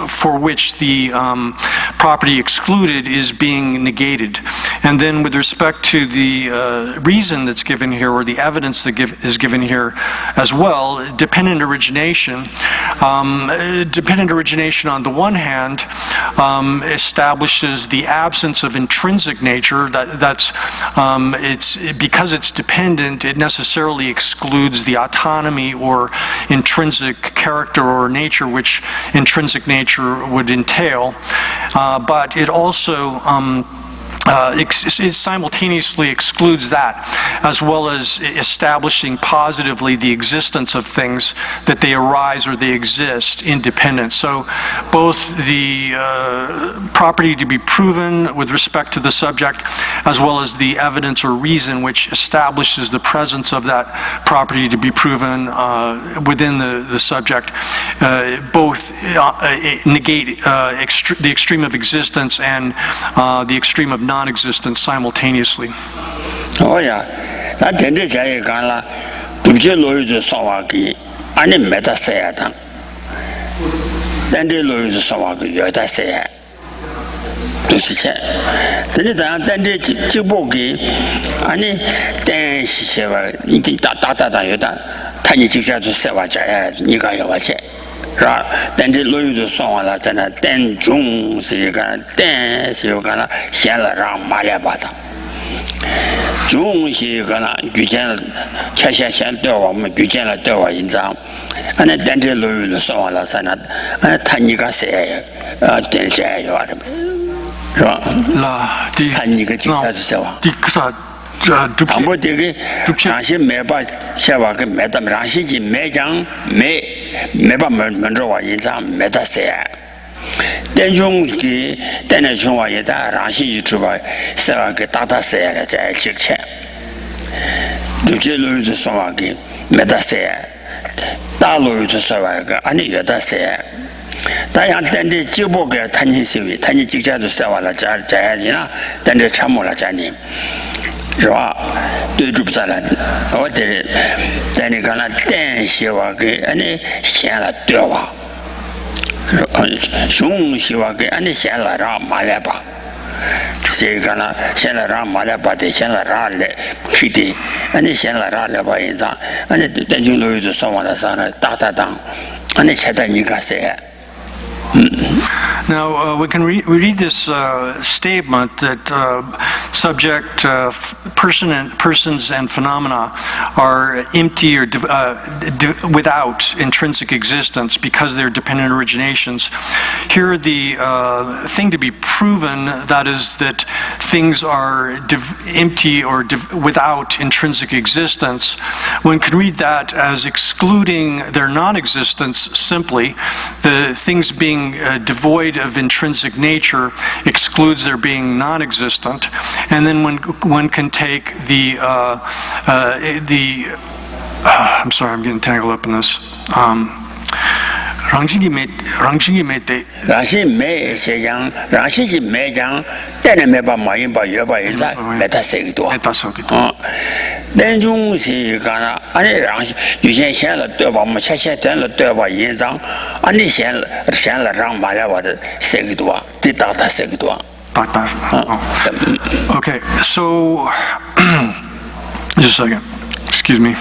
for which the property excluded is being negated. And then with respect to the reason that's given here, or the evidence that is given here as well, dependent origination. Dependent origination on the one hand establishes the absence of intrinsic nature. Because it's dependent, it necessarily excludes the autonomy or intrinsic character or nature which intrinsic nature would entail. But it also it simultaneously excludes that, as well as establishing positively the existence of things, that they arise or they exist independent. So both the property to be proven with respect to the subject, as well as the evidence or reason which establishes the presence of that property to be proven within the subject, both negate the extreme of existence and the extreme of non-existence simultaneously. Oh yeah, that didn't say Gala. Could you lose the Sawaki? And a meta say it. Then they lose the Sawaki, you say. To see it. Then they Chibogi, and then she ever Tata, Tiny Chicha to Sevaja, Nika watch it. Then they lose the song and then Jung, so you can dance, you're gonna shell around Mayabata. Jung, she gonna, you can Chasha door, you can door in Zam, and then they lose the song and Tanika say, Delja, you are. La, the Tanika to sell. Dupchi, Rashi Meba Shavak, Madam Rashi, Mejang, Meba Mandroa in some Metasea. Then Jungki, then a Jungayeta, Rashi Tuba, Savak Tata Sea, Chick. Duchi lose the Sawaki, Metasea. Dalu to Savaka, Anita Sea. Diane then the Jiboga, Tani Sivi, Tani Chicha to Savala Jayana, then the Chamola Jani. 是吧？对住不下来，我这在你看那电洗瓦给俺那闲了对吧？熊洗瓦给俺那闲了让马来吧， 세가나 셴라라 말아바데 셴라라레 키디 아니 셴라라레 바인자 아니 땡중로유도 소와라사나 따따당 아니 체다니가세. Now, we can we read this statement that subject, persons and phenomena are empty or without intrinsic existence because they're dependent originations. Here, the thing to be proven, that is, that things are empty or without intrinsic existence, one can read that as excluding their non-existence simply. The things being devoid of intrinsic nature excludes their being non-existent, and then one can take the I'm sorry, I'm getting tangled up in this. 랑신기 메테 랑신 메 세장 랑신지 메장 때네 메바 마인바 여바이자 메타세기도 렌중시 가나 아니 랑신 유신 현了对吧我现在了对吧印章아니 현了让马来话的세기도对大大세기도 Okay, so just a second. Excuse me.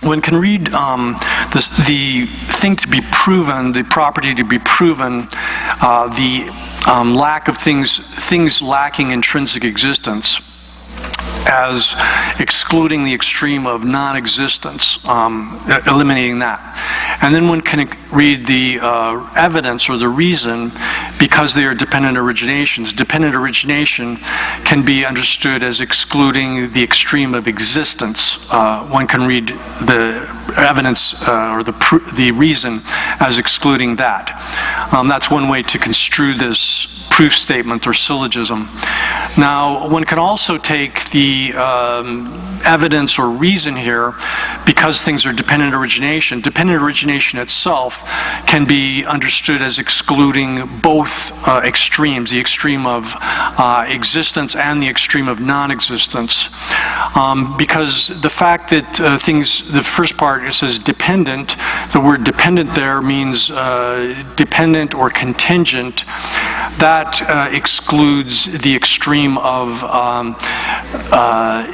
One can read the thing to be proven, the property to be proven, the lack of things lacking intrinsic existence, as excluding the extreme of non-existence, eliminating that. And then one can read the evidence or the reason because they are dependent originations. Dependent origination can be understood as excluding the extreme of existence. One can read the evidence or the reason as excluding that. That's one way to construe this proof statement or syllogism. Now, one can also take the evidence or reason here because things are dependent origination. Dependent origination itself can be understood as excluding both extremes, the extreme of existence and the extreme of non-existence. Because the fact that the first part, it says dependent, the word dependent there means dependent or contingent. That excludes the extreme of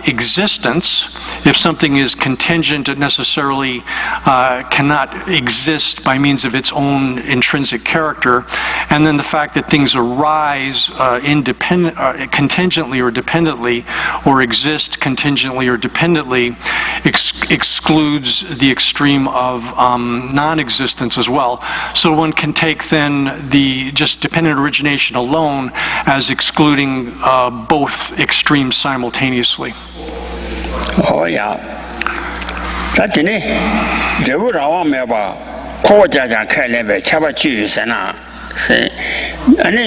existence. If something is contingent, it necessarily cannot exist by means of its own intrinsic character. And then the fact that things arise contingently or dependently, or exist contingently or dependently, excludes the extreme of non-existence as well. So one can take then the just dependent origination alone as excluding both extremes simultaneously. Oh yeah. That's it. The word I want me about Kojaja Kalebe Chabachi Sana say, and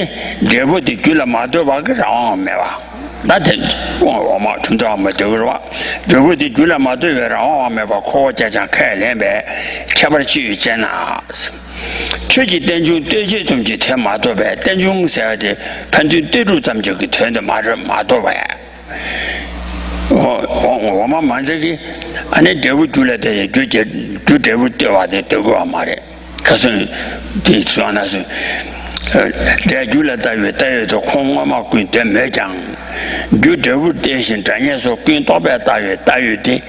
they would the Gula Madova around Meva. That is one more to draw Madura. The wood the Gula Madura around Meva Kojaja Kalebe Chabachi Sana. 최지 땡중 떼지 좀 지태 마도배 땡중 세야지 편지 떼루 잠저기 되는데 말을 마도배我们만저기 안에 대부 줄에대 주 대부 때와대 되고 말해 그래서 뒤수안에서 대줄에 다외도 공마마 군대 매장 주 대부 대신 전에서 군 도배 다외대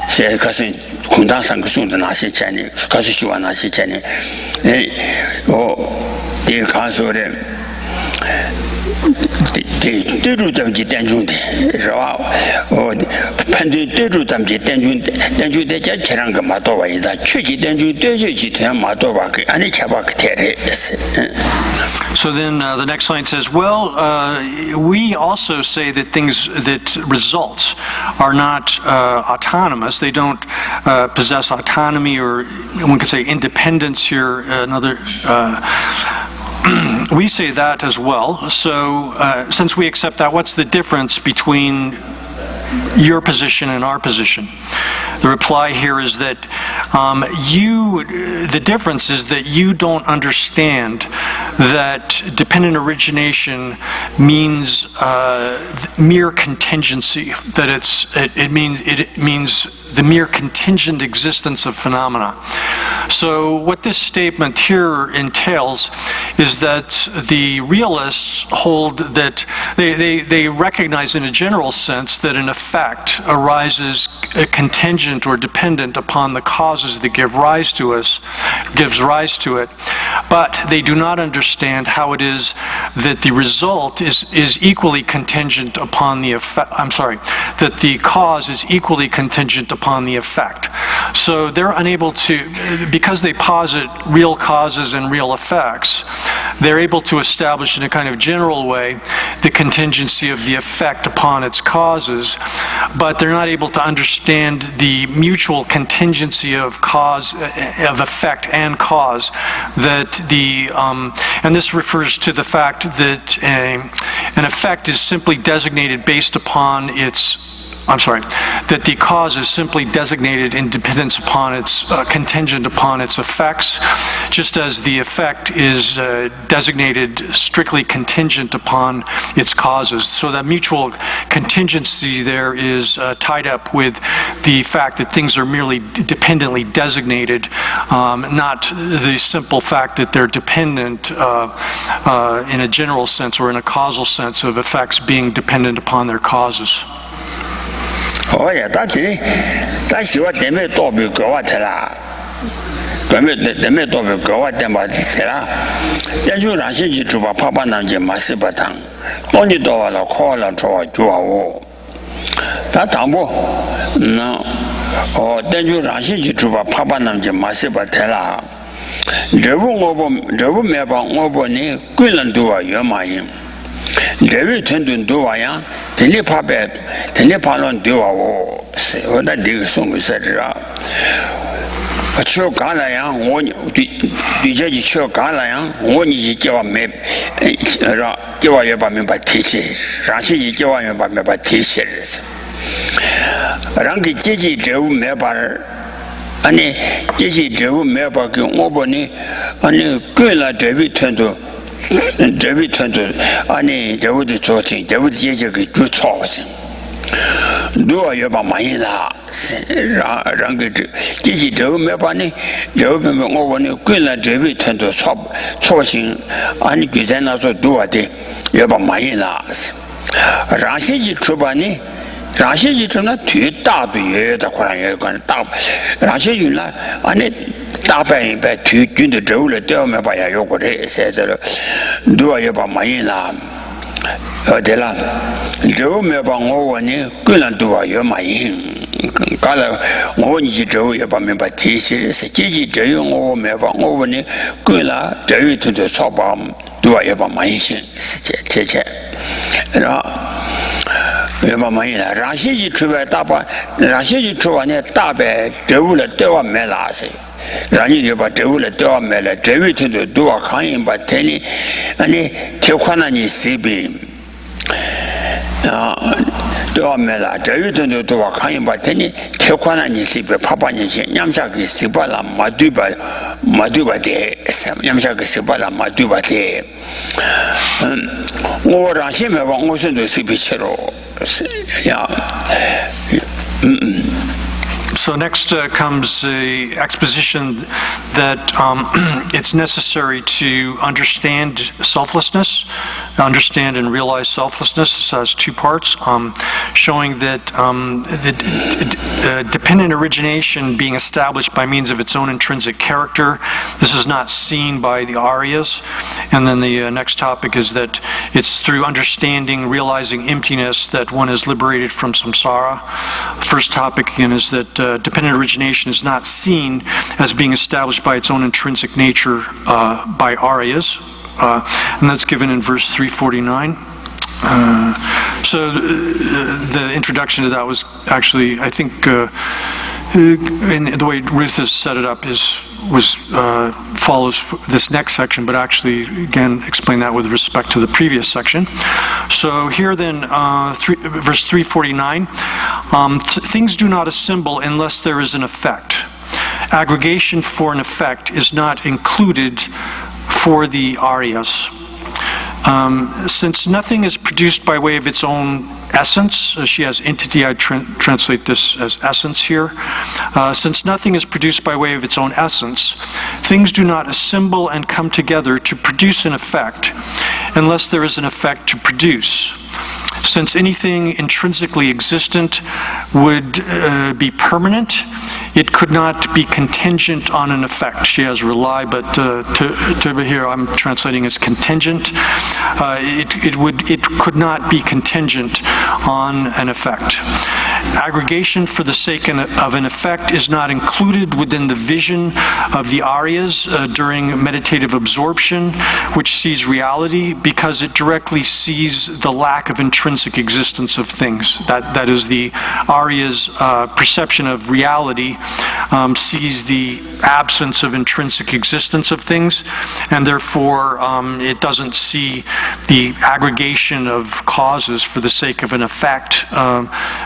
세 가서 군당 상급송도 나시 전에 가서 시와 나시 전에 이 가서래 대루 잠지 땡중대 그래서 판지 대루 잠지 땡중대 자체랑 그 마도와 이다 취지 땡중 대지 된 마도와 그 안에 잡아 그대래. So then the next line says, well, we also say that results are not autonomous. They don't possess autonomy, or one could say independence here. We say that as well. So since we accept that, what's the difference between your position and our position? The reply here is that the difference is that you don't understand that dependent origination means mere contingency, that it means the mere contingent existence of phenomena. So what this statement here entails is that the realists hold that they recognize in a general sense that an effect arises contingent or dependent upon the causes that gives rise to it, but they do not understand how it is that the result is equally contingent upon the effect. That the cause is equally contingent upon the effect. So they're unable to, because they posit real causes and real effects, they're able to establish in a kind of general way the contingency of the effect upon its causes, but they're not able to understand the mutual contingency of effect and cause, that and this refers to the fact that an effect is simply designated based upon that the cause is simply designated in dependence upon its contingent upon its effects, just as the effect is designated strictly contingent upon its causes. So that mutual contingency there is tied up with the fact that things are merely dependently designated, not the simple fact that they're dependent in a general sense or in a causal sense of effects being dependent upon their causes. Oh yeah, that's it. That's what they may talk about. They may talk about them, but then you run into to Papa Nanji Massibatan. Only dollar call and draw you. That tambo no. Oh, then you run into to Papa Nanji Massibatella. The room never overni, Quillan do a yomaim. David turned to do a young, the Nipabet, the Nepalon do a war, or that dig song, etc. A choke Galayan, one the judge choke Galayan, one is your map, give a yabam by teachers, Rashi give a yabam by teachers. Rangi Gigi drove Mebar, and Gigi drove Mebar, Oboni, and Gula David turned to. David turned to any David talking, David Yaji do talking. Do I have a Maila? Rangit, Gigi do Mebani, David over Quilla David turned to stop talking, and Gizana do a day, Yaba Mailas. Rashiji Trubani, Rashiji Truna, two dab, the Koran, dab. Rashiji, and it. 大半把推军的走了，都没把呀有过的，现在了，都要把满意啦，对了，走没把我问你，个人都要满意，刚才我问你走也把没把提起，是积极这样我没把我问你，个人这一头的少把都要把满意性，是这，然后。也把满意了，让些去出来大把，让些去出完呢，大半走了都要买哪些，让你就把走了都要买了，这位头的都要看人把天里，你条款了你随便，都要买了，这位头的都要看人把天里条款了你随便，怕把你钱，伢们下个十八了，没对吧的，伢们下个十八了，没对吧的，我让些买吧，我现在随便吃了。Yeah. So next comes the exposition that it's necessary to understand selflessness, understand and realize selflessness. This has two parts, showing that dependent origination being established by means of its own intrinsic character. This is not seen by the Aryas. And then the next topic is that it's through understanding, realizing emptiness that one is liberated from samsara. First topic again is that dependent origination is not seen as being established by its own intrinsic nature by Aryas, and that's given in verse 349. So the introduction to that was actually, I think, in the way Ruth has set it up follows this next section, but actually again explain that with respect to the previous section. So here then, verse 349, things do not assemble unless there is an effect. Aggregation for an effect is not included for the Aryas. Since nothing is produced by way of its own essence, she has entity, I translate this as essence here. Since nothing is produced by way of its own essence, things do not assemble and come together to produce an effect unless there is an effect to produce. Since anything intrinsically existent would be permanent, it could not be contingent on an effect. She has rely, but here I'm translating as contingent. It could not be contingent on an effect. Aggregation for the sake of an effect is not included within the vision of the Aryas during meditative absorption, which sees reality, because it directly sees the lack of intrinsic existence of things. That is, the Arya's perception of reality sees the absence of intrinsic existence of things, and therefore it doesn't see the aggregation of causes for the sake of an effect,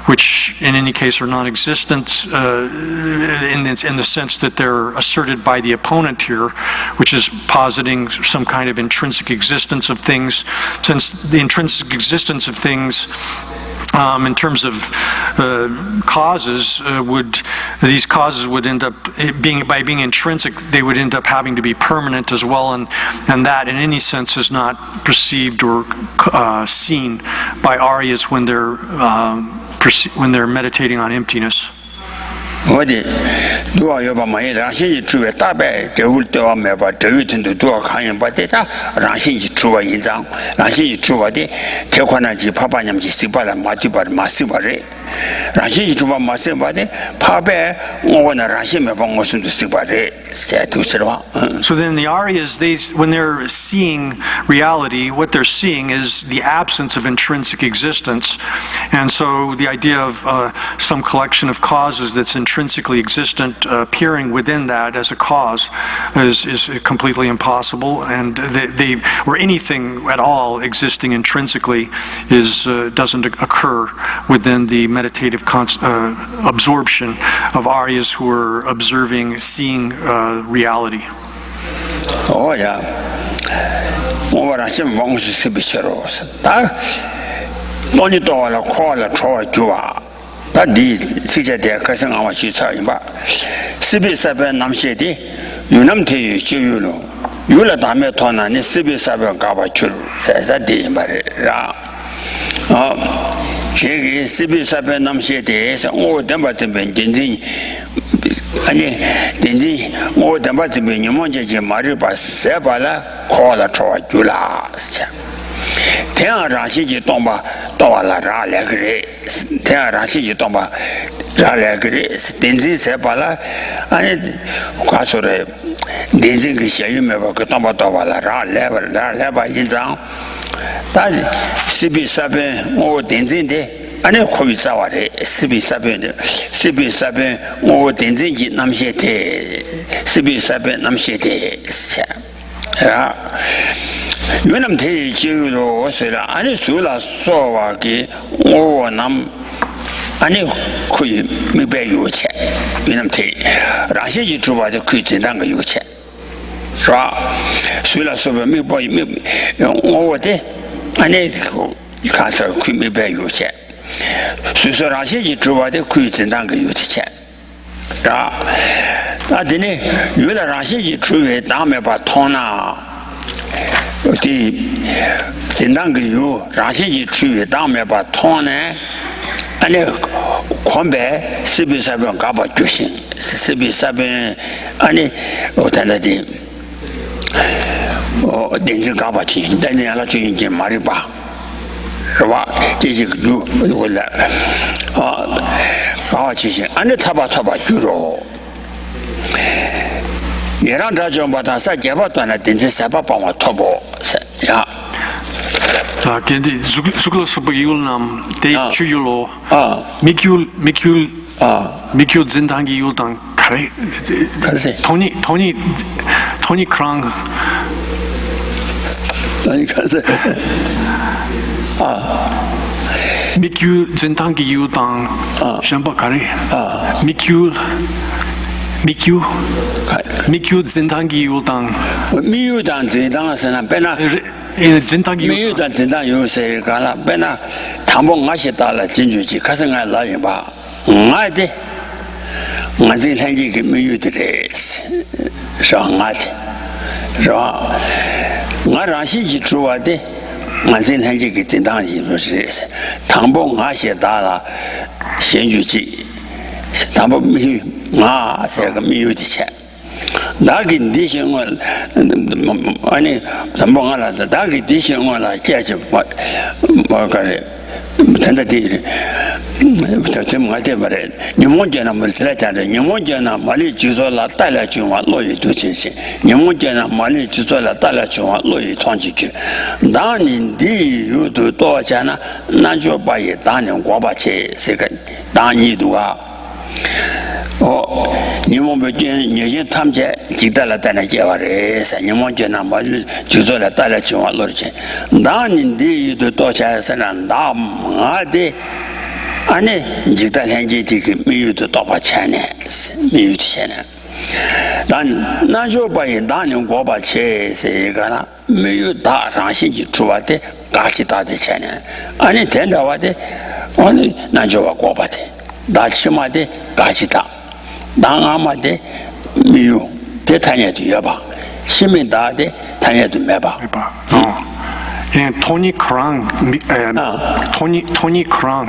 which in any case are non-existent in the sense that they're asserted by the opponent here, which is positing some kind of intrinsic existence of things, since the intrinsic existence of things in terms of causes these causes would end up by being intrinsic, they would end up having to be permanent as well, and that in any sense is not perceived or seen by Aryas when they're meditating on emptiness. 어디 누가 여봐 많이 라신이 주에 답에 대울 때와 매바 대위튼도 누가 강연 받대다 라신이 주와 인장 라신이 주와디 저관한지 파바냠지 시바라 마티바르 마시바레 라신이 주와 마시바데 파베 오나 라신에 방고순도 시바레 세두스와. So then the Aryas, when they're seeing reality, what they're seeing is the absence of intrinsic existence, and so the idea of some collection of causes that's intrinsically existent appearing within that as a cause is completely impossible, and they or anything at all existing intrinsically doesn't occur within the meditative absorption of Aryas who are observing, seeing reality. Oh yeah, 뭐라 좀 방수 스비처로 다 너니 또라 코라 좋아. 다디 시제대 가성아와 시차이바 스비사베 남셰디 유남태 시유로 유라 다음에 토나니 스비사베 가바출 세다디 말이라 제기 스비사베 남셰디에서 오담바쯤 딘지 아니 딘지 오담바쯤 녀mon제제 말을 봤어 봐라 코라 좋아줄라 태양 라시지 동바 또와라 라레그레 태양 라시지 동바 라레그레 딘지 세발라 아니 과소레 딘지 그 샤유메바 그 동바 또와라 라레바 인장 다지 시비사베 오 딘지인데 아니 코비 싸와레 시비사베 오 딘지지 남셰테 시비사베 남셰테 야 유남 대지로 오세라 아니 수라 소와기 오남 아니 거의 미배 요체 유남 대 라시지 주바도 그 진단 거 요체 자 수라 소바 미보이 미 오데 아니 가서 그 미배 요체 수서 라시지 주바도 그 진단 거 요체 자 아드니 유라 라시지 주에 다음에 봐 토나 어디 진단기요 라시지 추에 다음에 봐 토네 아니 권배 스비사변 가봐 주신 스비사변 아니 어떤다디 렌즈 가봐지 내가 주인지 말이 봐 그봐 제시 그 원래 지신 안에 타봐 주로 얘랑 좀 받아 사개바도나 딘지 사바방와 토보 야 근데 죽을서 이울남 대추율로 미큐 진단기 요당 가래 토니 크랑 아니 가서 미큐 진단기 요당 샴바 가래 미큐 Mikyu Zintangi Yultang. 미유단 진당에서는 배나 Zintangi 미유단 진당 요새 가라 배나 담봉 맛이 달라 진주지 가서 가 라이 봐 나한테 나한테 생기 그 미유들레스 상한테 저 나라시지 주와데 나한테 생기 그 진당이 요새 담봉 맛이 달라 진주지 담봉 미유 나 제가 미유지 나기 디싱을 아니 담봉하라다 나기 디싱을 제지 뭐가래 단다디 때문에 말해 니몬제나 말살자데 니몬제나 말이 지소라 달라지와 로이 도치시 니몬제나 말이 지소라 달라지와 로이 통지기 나닌디 유도 도잖아 나죠 바에 다는 과바체 세가 다니도아 니몬베진 니제 탐제 지달라 다나 제와레사 니몬제나 말 주소라 달라 지와로지 나닌디 유도 도자서나 남아데 아니 지달 현지디 미유도 도바차네 미유티잖아 난 나죠 바에 다는 과바체 세가나 미유다 라신지 주와데 같이 다되잖아 아니 된다와데 아니 나죠와 과바데 나치마데 같이다 나아마데 미유 대탄에도 여봐 시민다데 탄에도 매봐 And Tony Krang, Tony Krang,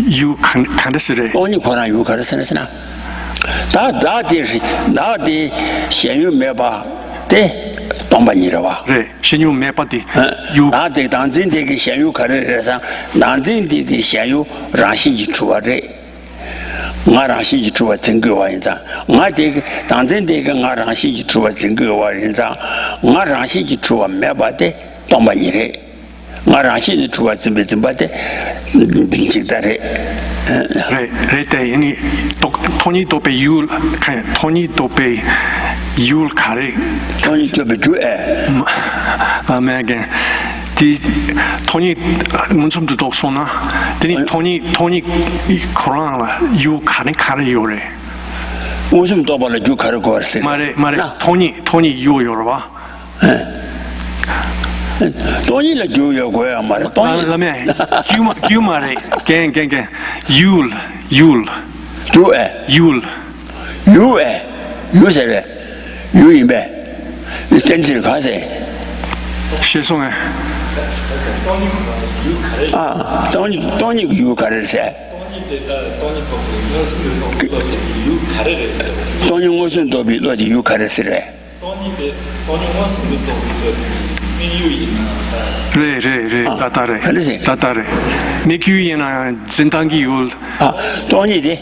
you candidacy. Tony Krang, you candidacy. 나디 현유 매봐 대 동반이라와. 네, 현유 매봐디. 나디 당진되게 현유 가르래서 당진되게 현유 라신지 주와래. 나라시 주와 증거와 인자 나데 당전되게 나라시 주와 증거와 인자 나라시 주와 매바데 동반이래 나라시 주와 증배증바데 빈직다래 레테 아니 토니 도페 율 토니 도페 율 카레 토니 도페 주에 아메게 디 토니 문좀도 독소나 데니 토니 코랑라 유 카네 요레 무슨 또 벌레 유 카르 거스 마레 토니 유 요르바 토니라 주요 거야 말아 토니 라메 규마레 갱 율 주에 유에 유세레 유이메 텐질 가세 죄송해. 토니 유카르세. 토니 무슨 도비 로디 유카르스래. 레 따따레. 미큐이나 진단기 율. 토니디.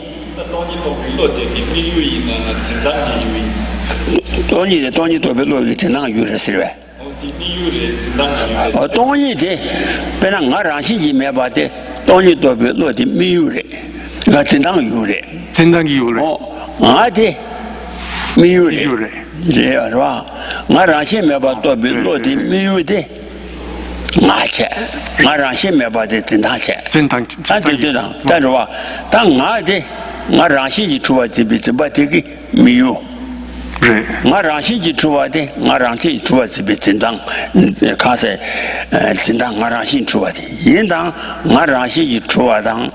토니 도비 로디 진단 유르스래. 동의대 배랑 나랑시지 매바데 동의 도비 로디 미유레 가 진당 유레 진단기 유레 아데 미유레 제어와 나랑시 매바 도비 로디 미유데 마체 나랑시 매바데 진당체 진당 단와 당 아데 나랑시지 주와지비 바데기 미유 나랑시지 주와데 나랑시 주와지비 진당 가세 진당 나랑시 주와데 인당 나랑시지 주와당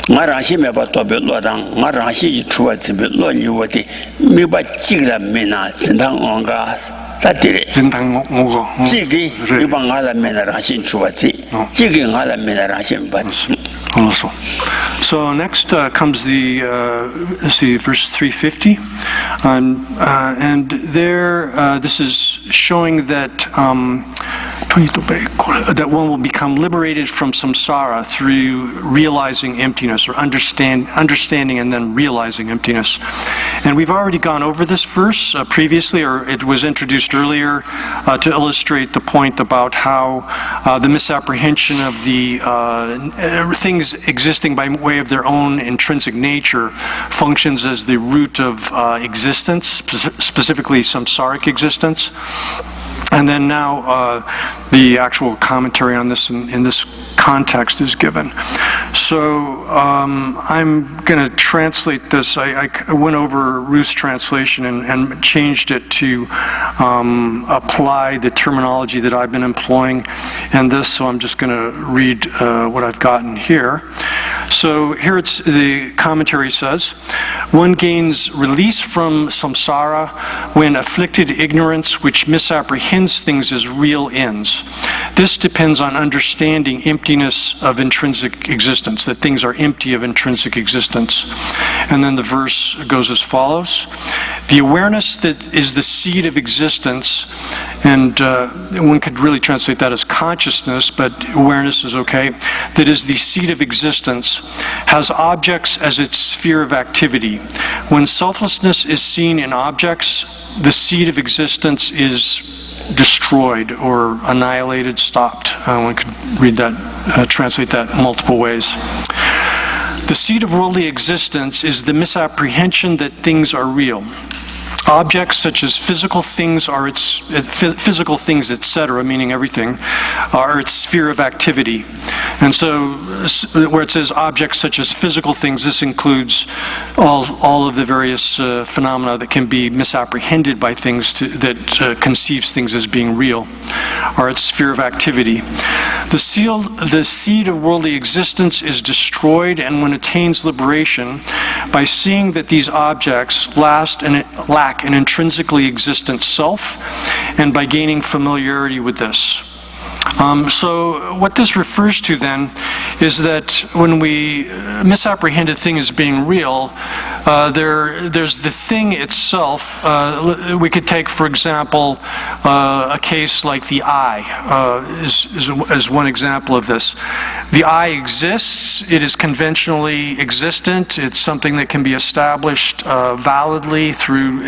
나랑시 매바 도벨로당 나랑시 주와지비 로니워데 미바 찌그라 메나 진당 온가 다디레 진당 오고 찌기 이방 알라메나 라신 주와지 찌기 알라메나 라신 바 Also. So next comes the let's see, verse 350, and there this is showing that that one will become liberated from samsara through realizing emptiness, or understanding and then realizing emptiness. And we've already gone over this verse previously, or it was introduced earlier to illustrate the point about how the misapprehension of the things existing by way of their own intrinsic nature functions as the root of existence, specifically samsaric existence. And then now the actual commentary on this in this context is given. So I'm going to translate this. I went over Ruth's translation and changed it to apply the terminology that I've been employing in this. So I'm just going to read what I've gotten here. So here the commentary says, one gains release from samsara when afflicted ignorance which misapprehends things as real ends. This depends on understanding emptiness of intrinsic existence, that things are empty of intrinsic existence. And then the verse goes as follows. The awareness that is the seed of existence, and one could really translate that as consciousness, but awareness is okay, that is the seed of existence, has objects as its sphere of activity. When selflessness is seen in objects, the seed of existence is destroyed or annihilated, stopped. One could read that, translate that multiple ways. The seed of worldly existence is the misapprehension that things are real. Objects such as physical things, etc., meaning everything, are its sphere of activity. And so, where it says objects such as physical things, this includes all of the various phenomena that can be misapprehended by things that conceives things as being real, are its sphere of activity. The seed of worldly existence is destroyed, and one attains liberation by seeing that these objects lack an intrinsically existent self, and by gaining familiarity with this. So what this refers to then is that when we misapprehend a thing as being real, there's the thing itself. We could take, for example, a case like the eye is one example of this. The eye exists. It is conventionally existent. It's something that can be established validly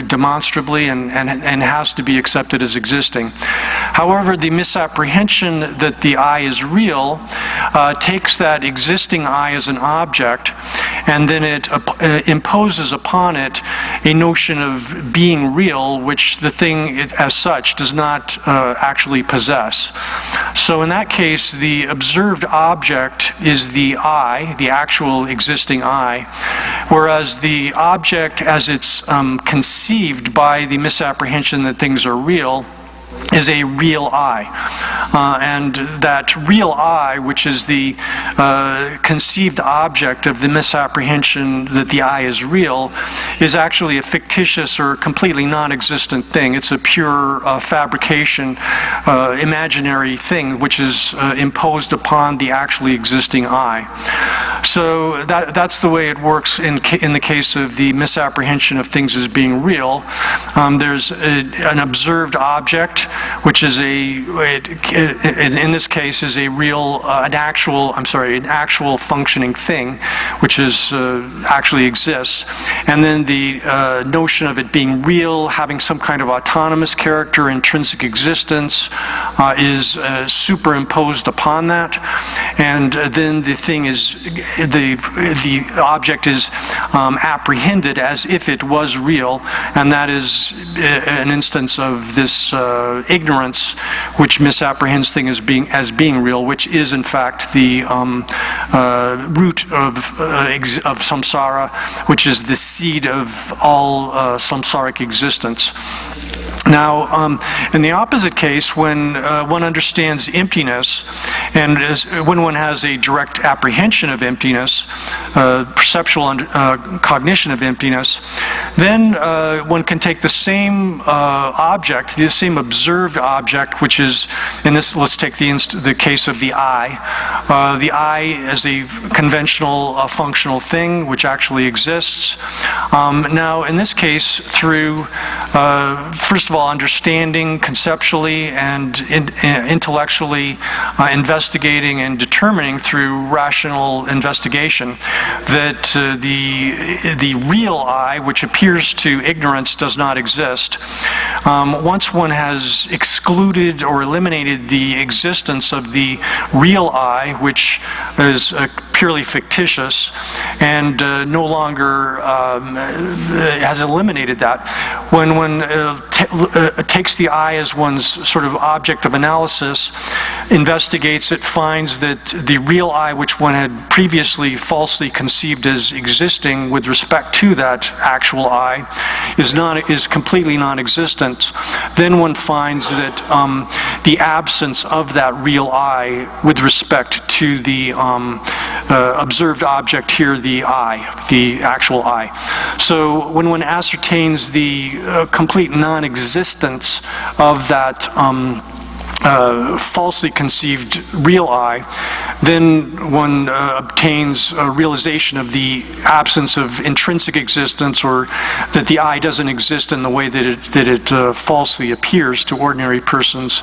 demonstrably and has to be accepted as existing. However, the misapprehension that the eye is real takes that existing eye as an object, and then it imposes upon it a notion of being real, which the thing as such does not actually possess. So in that case, the observed object is the eye, the actual existing eye, whereas the object as it's conceived by the misapprehension that things are real is a real eye. And that real eye, which is the conceived object of the misapprehension that the eye is real, is actually a fictitious or completely non-existent thing. It's a pure fabrication, imaginary thing, which is imposed upon the actually existing eye. So that's the way it works in the case of the misapprehension of things as being real. There's an observed object, which is in this case is a real, an actual functioning thing, which is actually exists, and then the notion of it being real, having some kind of autonomous character, intrinsic existence, is superimposed upon that, and then the thing is, the object is apprehended as if it was real, and that is an instance of this ignorance which misapprehends things as being real, which is in fact the root of samsara, which is the seed of all samsaric existence. Now, in the opposite case, when one understands emptiness, and when one has a direct apprehension of emptiness, perceptual cognition of emptiness, then one can take the same object, the same observed object, which is, in this, let's take the case of the eye. The eye is a conventional functional thing which actually exists. Now, in this case, through, first of all, understanding conceptually and intellectually, investigating and determining through rational investigation that the real I, which appears to ignorance, does not exist. Once one has excluded or eliminated the existence of the real I, which is purely fictitious, and no longer has eliminated that, when one takes the I as one's sort of object of analysis, investigates it, finds that the real I, which one had previously falsely conceived as existing with respect to that actual I, is completely non-existent. Then one finds that the absence of that real I with respect to the observed object here, the actual I. So when one ascertains the complete non-existence of that falsely conceived real I, then one obtains a realization of the absence of intrinsic existence, or that the I doesn't exist in the way that it falsely appears to ordinary persons.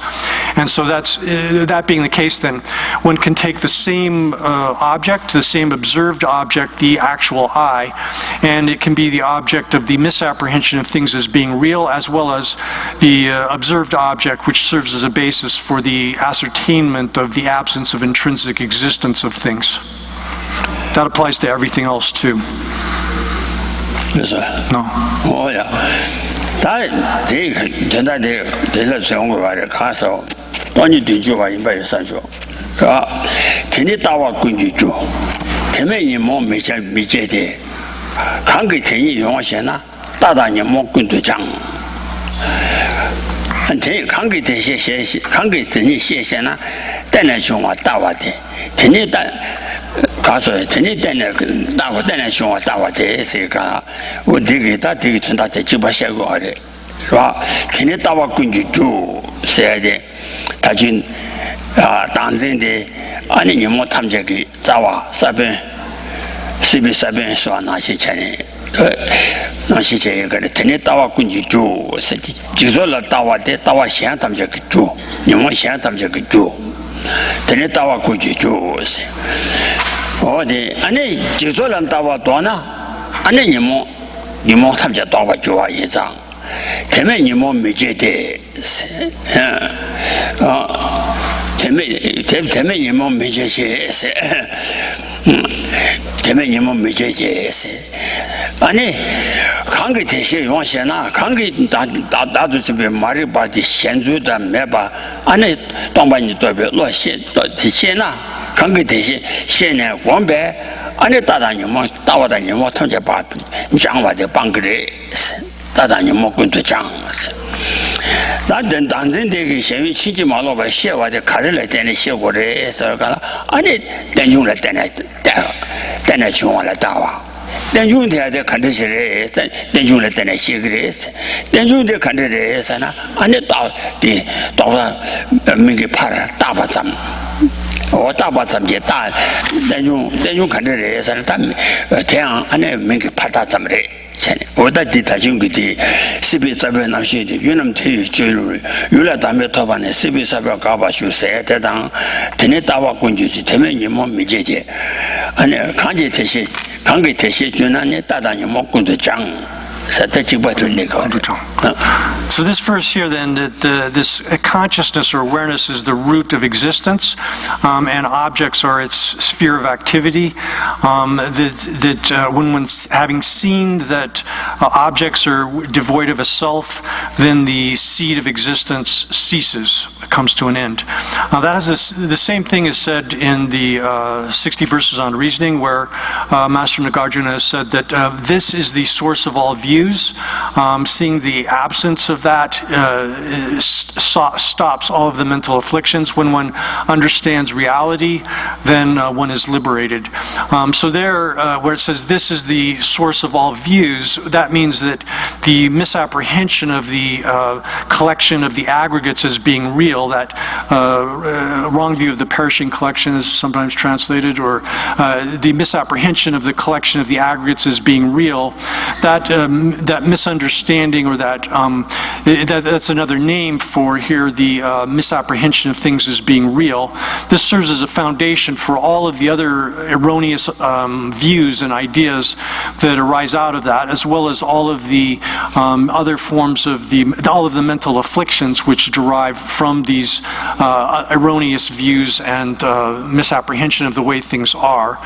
And so that being the case, then one can take the same object, the same observed object, the actual I, and it can be the object of the misapprehension of things as being real, as well as the observed object, which serves as a basis for the ascertainment of the absence of intrinsic existence of things. That applies to everything else too. Yes, sir. No. Oh, yeah. That they saying about the castle. Don't you do you invite essential? Can you tawa kunju? Can you more major bijete? Can't get any young Dada你莫跟对讲，这看给这些，看给这些谢谢呢，带来熊啊大话的，今天带，告诉今天带来大话带来熊啊大话的是个，我这个从他这几把写过的，是吧？今天大话根据就写的，他就当真的，你莫他们这个杂话随便说那些钱呢。那些这个的，天天打我工具做，是的，就说了打我想他们这个做，你们想他们这个做，天天打我工具做是。我的，就说了打我多呢，你们他们这打我做啊一张，前面你们没觉得是，前面你们没觉得是，前面你们没觉得是。看给这些用些呢，看给大都这边马里巴的现住的没把，当把你代表落线这些呢，看给这些现呢光白，大你们大我的你们他们就把讲话的帮个的，大你们跟着讲是。那等当真这个县委亲戚马老板写话的，看着来带来写过的是干了，等用来带来情况来打话。但用的在看这些人，但用来在那写个人，但用的看这人啥呢？到了没给怕了，大把咱们，我大把咱们也大，但用看这人啥呢？他这样没给怕他怎么的？我在他兄弟的西北这边那些的，越南体育交流，原来咱们头发呢，西北这边搞把修晒的当，天天打我工具去，天天你们没解决，看见这些。看给这些军人呢，大你莫跟着讲，实在就不准那个。So this verse here, then, that this consciousness or awareness is the root of existence, and objects are its sphere of activity. When one's having seen that objects are devoid of a self, then the seed of existence ceases, comes to an end. That is the same thing is said in the 60 verses on reasoning, where Master Nagarjuna has said that this is the source of all views. Seeing the absence of that stops all of the mental afflictions. When one understands reality, then one is liberated. So there, where it says this is the source of all views, that means that the misapprehension of the collection of the aggregates as being real, that wrong view of the perishing collection is sometimes translated, or the misapprehension of the collection of the aggregates as being real, that misunderstanding, or that's another name for here the misapprehension of things as being real. This serves as a foundation for all of the other erroneous views and ideas that arise out of that, as well as all of the other forms of all of the mental afflictions which derive from these erroneous views and misapprehension of the way things are.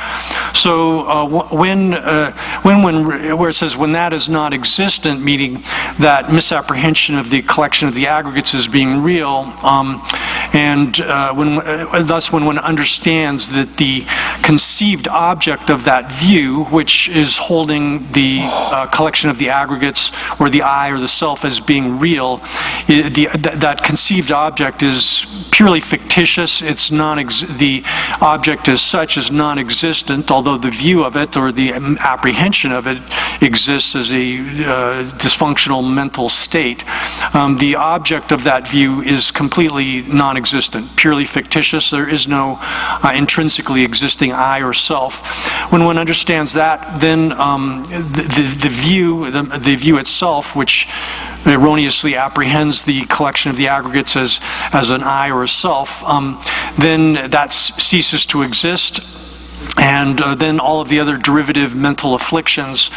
So where it says when that is not existent, meaning that misapprehension of the collection of the aggregates as being real, And thus, when one understands that the conceived object of that view, which is holding the collection of the aggregates or the I or the self as being real, that conceived object is purely fictitious. It's the object as such is non-existent, although the view of it or the apprehension of it exists as a dysfunctional mental state. The object of that view is completely non-existent, purely fictitious. There is no intrinsically existing I or self. When one understands that, then the view itself, which erroneously apprehends the collection of the aggregates as an I or a self, then that ceases to exist. And then all of the other derivative mental afflictions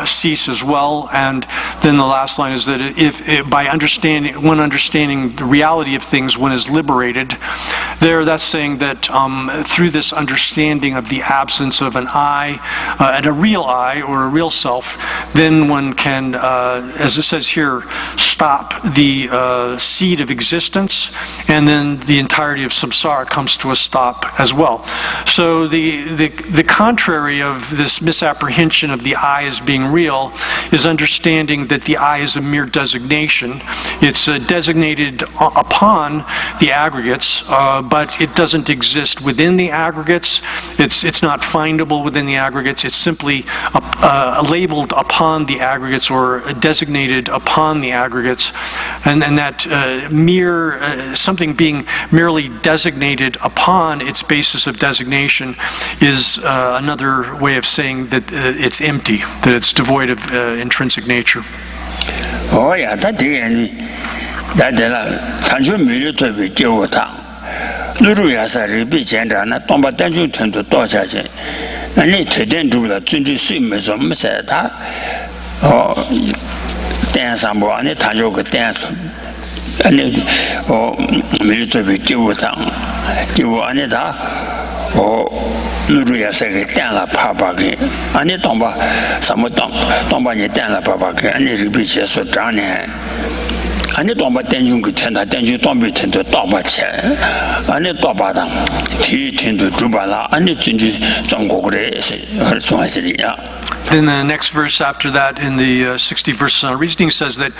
cease as well. And then the last line is that by understanding the reality of things, one is liberated. That's saying that through this understanding of the absence of an I, and a real I or a real self, then one can, as it says here, stop the seed of existence, and then the entirety of samsara comes to a stop as well. So the contrary of this misapprehension of the I as being real is understanding that the I is a mere designation. It's designated upon the aggregates, but it doesn't exist within the aggregates. It's not findable within the aggregates. It's simply labeled upon the aggregates or designated upon the aggregates, and that something being merely designated upon its basis of designation is another way of saying that it's empty, that it's devoid of intrinsic nature. Oh yeah, that tanju milu to be jiwata. Luru yasa ribi jenda na tomba tanju tendo doja je. Ani teden dubla zunji sui me so me se ta. Oh, dan sambo ani tanju ke dan. Ani milu to be jiwata. Jiwo ani ta. Luru yasa ke dan la papa ke. Ani tomba samu tomba ni dan la papa ke. Ani ribi je so zhang ne. Ani tomba tenjung ke tenda tenju tombi tenda toba che. Ani toba dang ti tenda juba la. Ani zunji zonggo kore har suwa siri ya. Then the next verse after that in the 60 verses on reasoning says that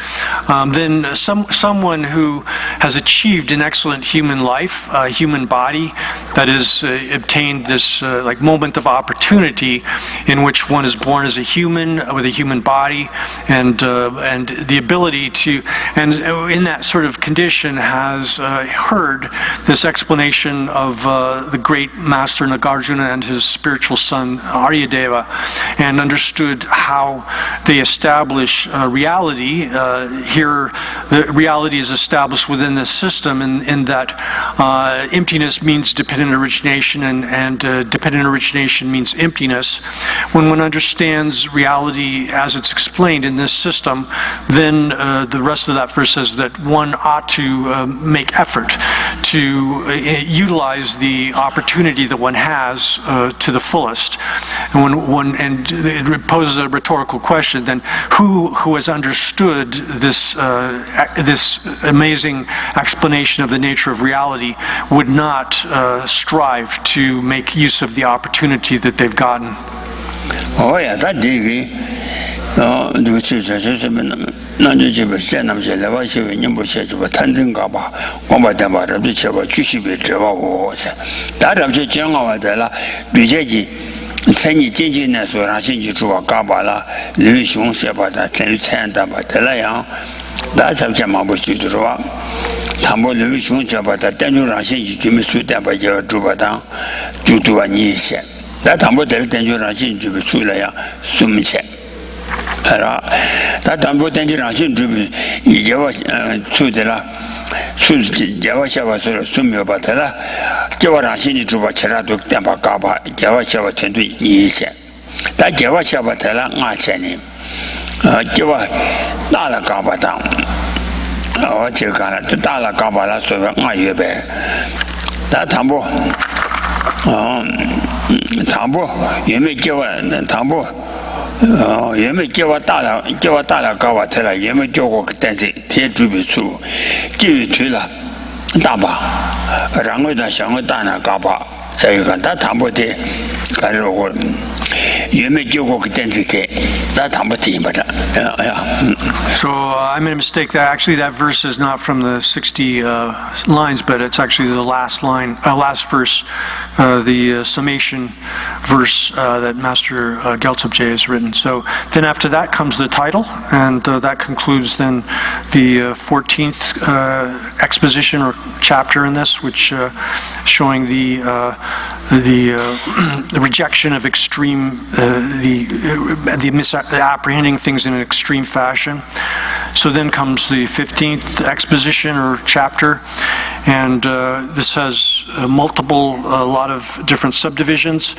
then someone who has achieved an excellent human life, human body, that is obtained this like moment of opportunity in which one is born as a human with a human body and the ability to, and in that sort of condition has heard this explanation of the great master Nagarjuna and his spiritual son Aryadeva, and understood how they establish reality. Here, the reality is established within this system in that emptiness means dependent origination and dependent origination means emptiness. When one understands reality as it's explained in this system, then the rest of that verse says that one ought to make effort to utilize the opportunity that one has to the fullest. And it poses a rhetorical question, then who has understood this amazing explanation of the nature of reality would not strive to make use of the opportunity that they've gotten? Oh yeah, that dig. Do参你渐渐的所让兴趣主啊，嘎巴啦，刘雄写把它真有参的吧，得了样，那才讲嘛不许的是吧？他们刘雄写把它单纯让兴趣就没书的吧，就主把它就多你些，那他们得了单纯让兴趣就书了呀，书没钱。啊，他他们单纯让兴趣也叫我出的了。Java Shava Sumio Batella, Java Rasini Juba Cheratu Tempa Gaba, Java Shava Tendu Yisha. That Java Shava Tella, Nachani, Java Dala Gaba down. Oh, Chilkana, the Dala Gaba, so Mayube. That Tambo, you may give a Tambo. 也没叫我大了搞我退了，也没叫我但是天准备出，就退了， 다바 랑고다 상고다나 가바 저희가 다 담보대 가려고 유매 주고 그때한테 다 담보대 말아. So I made a mistake. That verse is not from the 60 lines, but it's actually the last verse, the summation verse that Master Gyaltsabje has written. So then after that comes the title, and that concludes then the 14th exposition or chapter in this, which showing the rejection of extreme, the misapprehending things in an extreme fashion. So then comes the 15th exposition or chapter, and this has a lot of different subdivisions.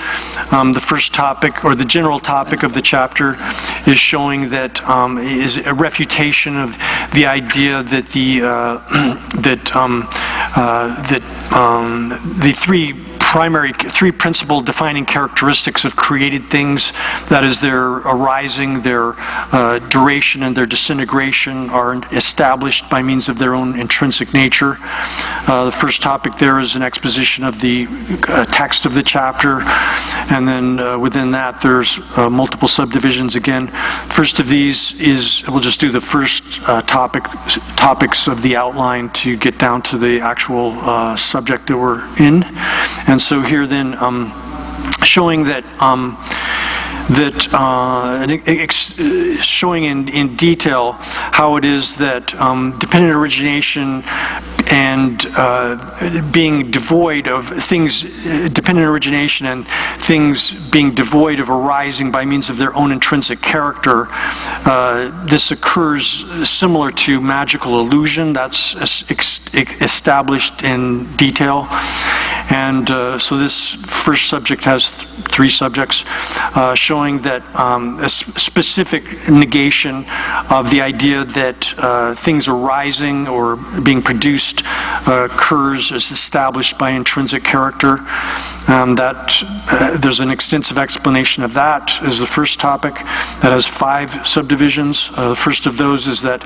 The first topic, or the general topic of the chapter, is showing that is a refutation of the idea that the three principal defining characteristics of created things, that is their arising, their duration, and their disintegration, are established by means of their own intrinsic nature. The first topic there is an exposition of the text of the chapter, and then within that there's multiple subdivisions again. First of these is, we'll just do the first topics of the outline to get down to the actual subject that we're in. And so here then, showing that showing in detail how it is that dependent origination and being devoid of things, dependent origination and things being devoid of arising by means of their own intrinsic character, this occurs similar to magical illusion. That's established in detail. And so this first subject has three subjects, showing that a specific negation of the idea that things arising or being produced occurs as established by intrinsic character. There's an extensive explanation of that is the first topic. That has 5 subdivisions. The first of those is that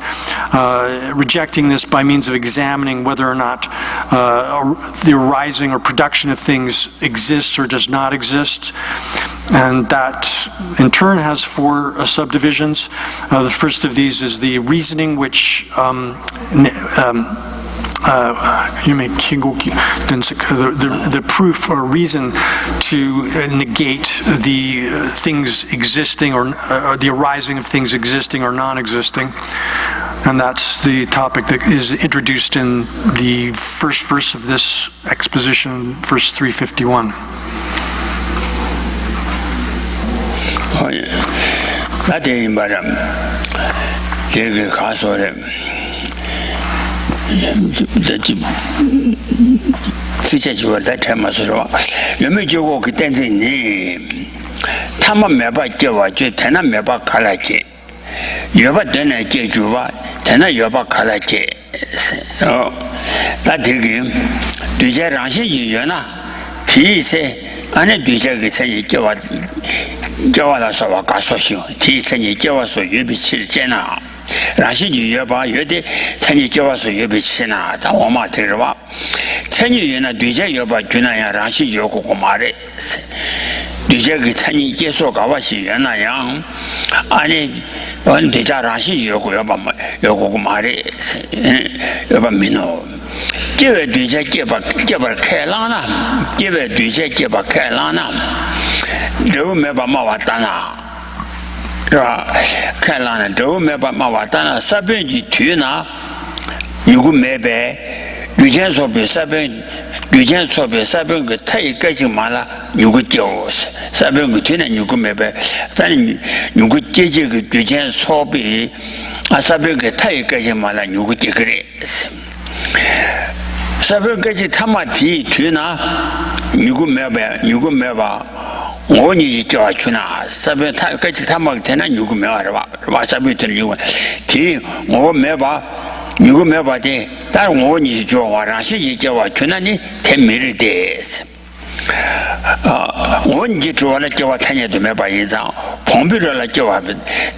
rejecting this by means of examining whether or not the arising or production of things exists or does not exist. And that in turn has 4 subdivisions. The first of these is the reasoning, which the proof or reason to negate the things existing or the arising of things existing or non-existing. And that's the topic that is introduced in the first verse of this exposition, verse 351. 라시주여바 여대 천이 겨와서 여비치나 다 오마테르와 천이여나 뒤제 여바 주나야 라시여고 말에 뒤제기 천이 계속 가와시 연나양 아니 언제자 라시여고 여바 여고 말에 여바 민호 제외 뒤제 개바开朗啦제외 뒤제 개바开朗啦너 매바 마왔다나看了呢，都没办法，当然三边的腿呢，有个没白，以前说比三边个太个性嘛了，有个脚，三边个腿呢有个没白，但是有个姐姐个以前说比三边个太个性嘛了，有个这个嘞，三边个是他妈腿呢，有个没白，我你叫去哪？这边他跟他们天天有个没是吧？是吧？这边天有提我没把有个没把的，但是我你叫我让谁叫我去哪里？太没了的是。我你叫我来叫我天天都没把一张，旁边人来叫我不，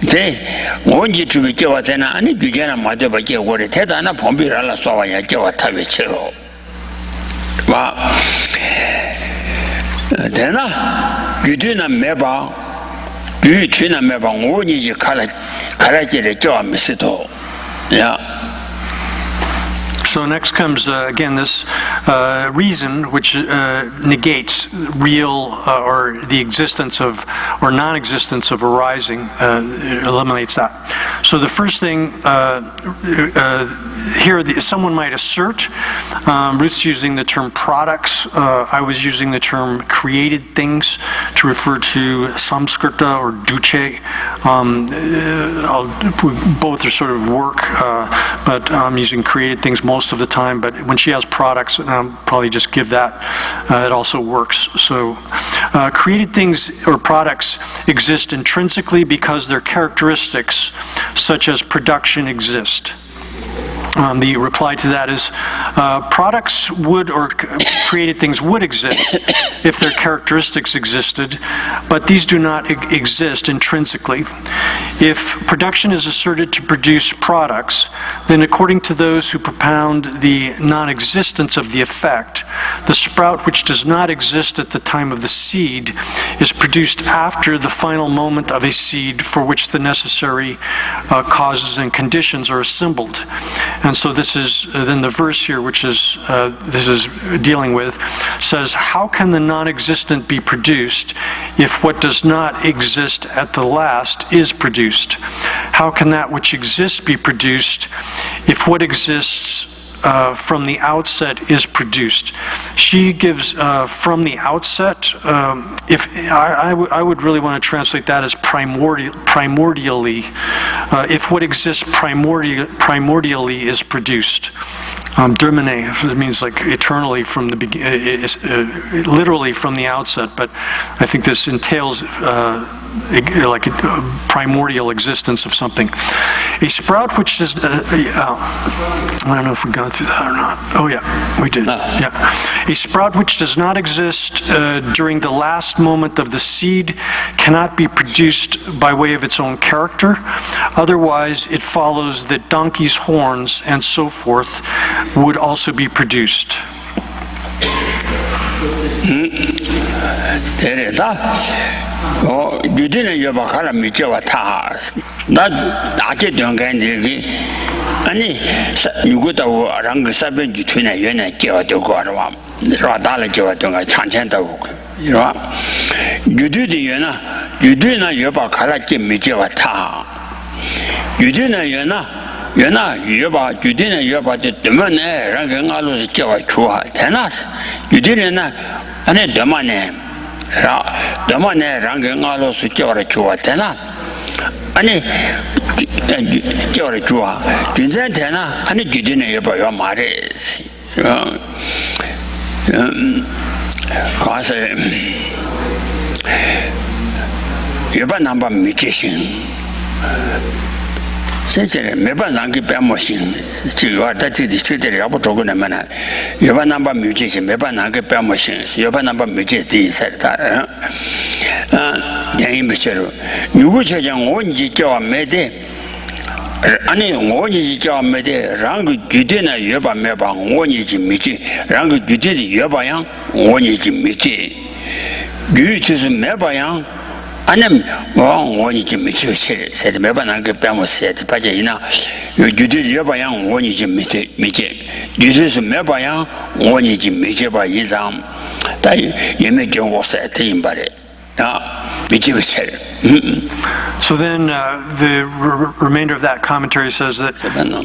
对，我你这个叫我在哪？你对见了嘛？对吧？叫我的，太大那旁边人来说话也叫我特别气了。와 되나 유디나 매바 유디나 매바 오니지 가라지를 쪄면서도 야 So next comes, again, this reason which negates real or the existence of, or non-existence of arising, eliminates that. So the first thing here, someone might assert, Ruth's using the term products, I was using the term created things to refer to samskrita or duce. Both are sort of work, but I'm using created things most of the time, but when she has products, I'll probably just give that. It also works. So created things or products exist intrinsically because their characteristics, such as production, exist. The reply to that is products would, or created things would exist if their characteristics existed, but these do not exist intrinsically. If production is asserted to produce products, then according to those who propound the non-existence of the effect, the sprout which does not exist at the time of the seed is produced after the final moment of a seed for which the necessary causes and conditions are assembled. And so this is then the verse here, which is this is dealing with, says, how can the non-existent be produced if what does not exist at the last is produced? How can that which exists be produced if what exists from the outset is produced? She gives from the outset. If I would really want to translate that as primordially. If what exists primordially is produced. Dermine, it means like eternally from the literally from the outset, but I think this entails like a primordial existence of something. A sprout which does, I don't know if we've gone through that or not. Oh yeah, we did. Yeah. A sprout which does not exist during the last moment of the seed cannot be produced by way of its own character. Otherwise, it follows that donkey's horns and so forth would also be produced. 유디는 여박하라 미쳐와 타. 나 나게 된게 아니 누구도 랑그 사변지 twe나 연에 깨어도 거라와. 라달을 깨어도 찬찬다고. 이와 유디디나 유디나 여박하라 게 미쳐와 타. 유디나 연아 여바 유디나 여바데 때문에 랑그 알로서 깨와 좋아. 되나스 유디나 안에 더만에 라 더만에 랑게 알로서 깨와 좋아. 되나 아니 깨와 좋아. 진짜 되나 아니 유디나 여바요 말이지. 가서 여바 남바 미치신 진짜로 매번 남기 빼모신 지가 다치디 실제로 야부 도구는 여바 남바 미치신 매번 남기 빼모신 여바 남바 미치디 살다 대인비처럼 누구 저장 온지 저 매대 아니 온지 저 매대 랑그 규대나 여바 매바 온지 미치 랑그 규대디 여바양 온지 미치 규치스 매바양 아니면 원이 좀 미치고 세대 매번 안그 빼면서 빠져이나 유디 여바양 원이 좀 미치 유디스 매바양 원이 좀 미치봐 이상 다 예매 경고세 대인 바래 미치고 So then the remainder of that commentary says that,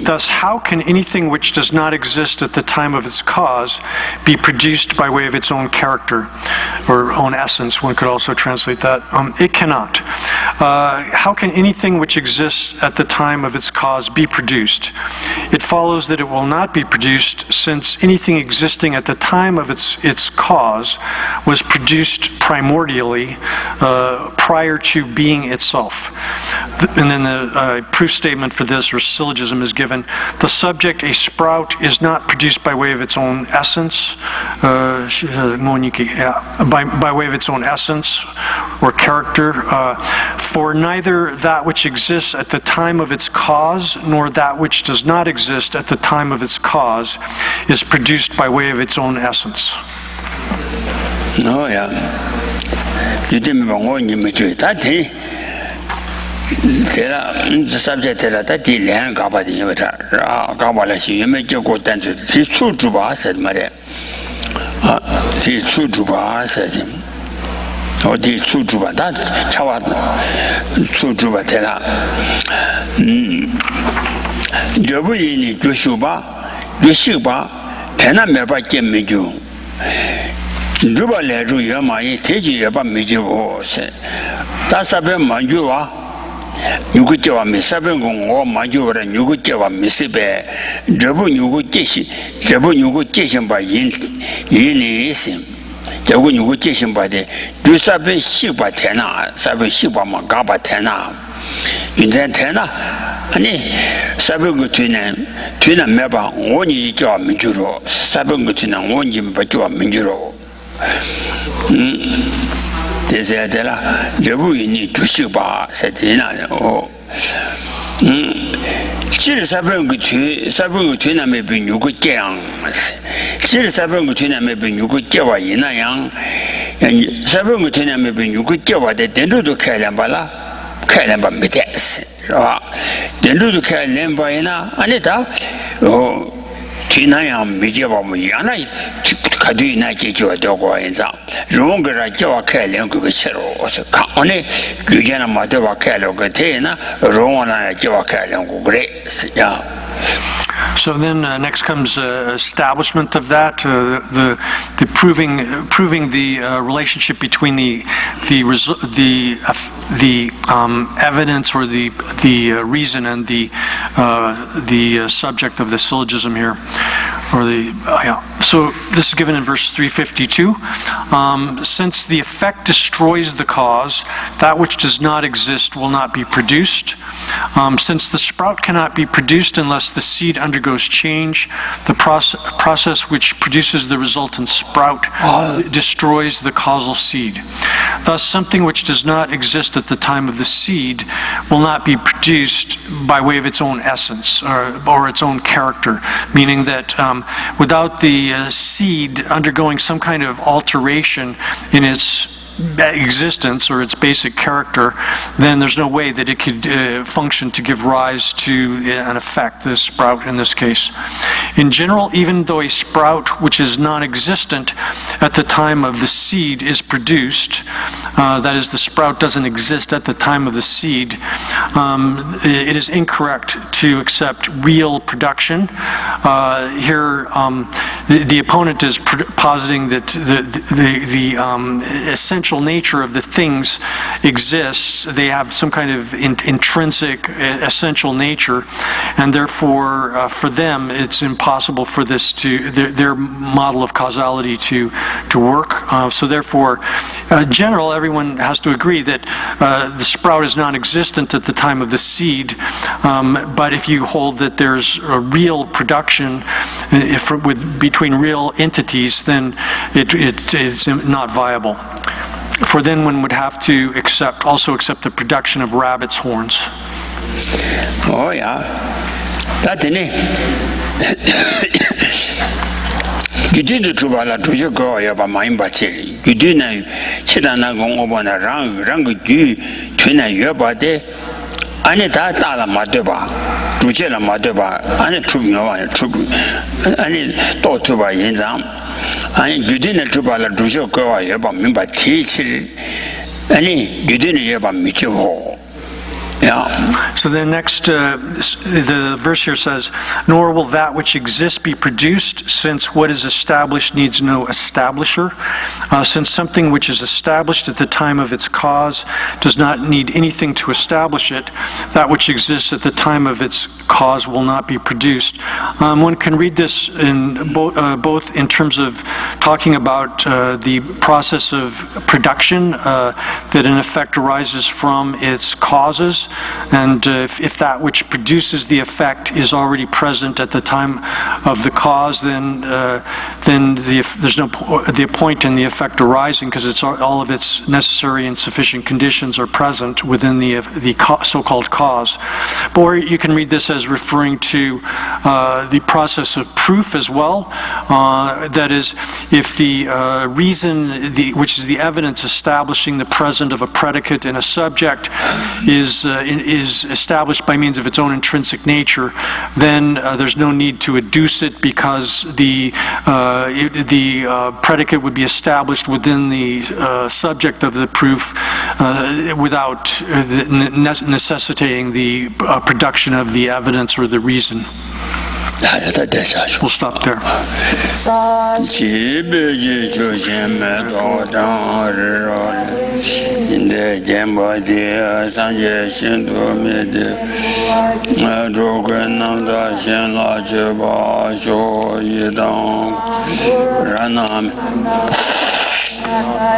thus how can anything which does not exist at the time of its cause be produced by way of its own character or own essence? One could also translate that. It cannot. How can anything which exists at the time of its cause be produced? It follows that it will not be produced, since anything existing at the time of its cause was produced primordially prior to being itself. and then the proof statement for this or syllogism is given. The subject, a sprout, is not produced by way of its own essence, by way of its own essence or character, for neither that which exists at the time of its cause nor that which does not exist at the time of its cause is produced by way of its own essence. No, yeah. You didn't want to that the subject that the land gabadi, Gabalashi, you make your good dance. Tis true to us, said Maria. Tis true to us, said him. Or tis true to that, Chawat, true to Batella. Jabuni, Joshuba, Yoshuba, Tena Meba Jemiju. Juba Leru Yamai, Teji Yaba Miju, that's a bit Manjua. You could tell me 7 or Major and you could tell me Sibe, Jabu you could teach him by Yin Isim. Jabu you could teach him by the Dusabe Shiba Tena, Sabe Shiba Magaba Tena. In that Tena, and Sabu Tuna Meba, one ye job Mijuro, Sabu Tuna, one Jim Bajua Mijuro. They said, "You need to shoot bar," said Tina. Oh, she is having between maybe you could gang. She is having between maybe you could give a young, and 7 between maybe you could give what they didn't do to Kalambala, Kalamba Mites. Then do to Kalamba in Anita. Oh, Tina and Mijava Muyana. Kadina Jijo Dogo in the Runga Joa Kalang Gusero, Kane, Gugana Madova Kalogatena, Rona Joa Kalang Grace. Yeah. So then next comes establishment of that, the proving the relationship between the evidence or the reason and the subject of the syllogism here, or the So this is given in verse 352. Since the effect destroys the cause, that which does not exist will not be produced. Since the sprout cannot be produced unless the seed undergoes change, the process which produces the resultant sprout destroys the causal seed. Thus, something which does not exist at the time of the seed will not be produced by way of its own essence or its own character, meaning that without the seed undergoing some kind of alteration in its existence or its basic character, then there's no way that it could function to give rise to an effect, this sprout in this case. In general, even though a sprout which is non-existent at the time of the seed is produced, that is, the sprout doesn't exist at the time of the seed, it is incorrect to accept real production. Here, the opponent is positing that the essential nature of the things exists. They have some kind of intrinsic essential nature, and therefore for them it's impossible for this to their model of causality to work. So therefore, in general, everyone has to agree that the sprout is non-existent at the time of the seed, but if you hold that there's a real production between real entities, then it's not viable. For then one would have to also accept the production of rabbit's horns. Oh yeah, that's it. You didn't do that to your girl about my body. You didn't sit on a gong over a rang you twin a year body. And it that Madeba, Rujela Madeba, and a true and a true, and it thought to buy in them. And you didn't do about your girl about me by teacher. And you didn't hear about me to hall. Yeah. So then next, the verse here says, nor will that which exists be produced, since what is established needs no establisher. Since something which is established at the time of its cause does not need anything to establish it, that which exists at the time of its cause will not be produced. One can read this in both in terms of talking about the process of production that in effect arises from its causes, and if that which produces the effect is already present at the time of the cause, then there's no the point in the effect arising, because it's all of its necessary and sufficient conditions are present within the so-called cause. Or you can read this as referring to the process of proof as well. That is, if the reason, which is the evidence establishing the presence of a predicate in a subject, is established by means of its own intrinsic nature, then there's no need to adduce it, because the predicate would be established within the subject of the proof without necessitating the production of the evidence or the reason. We'll stop there.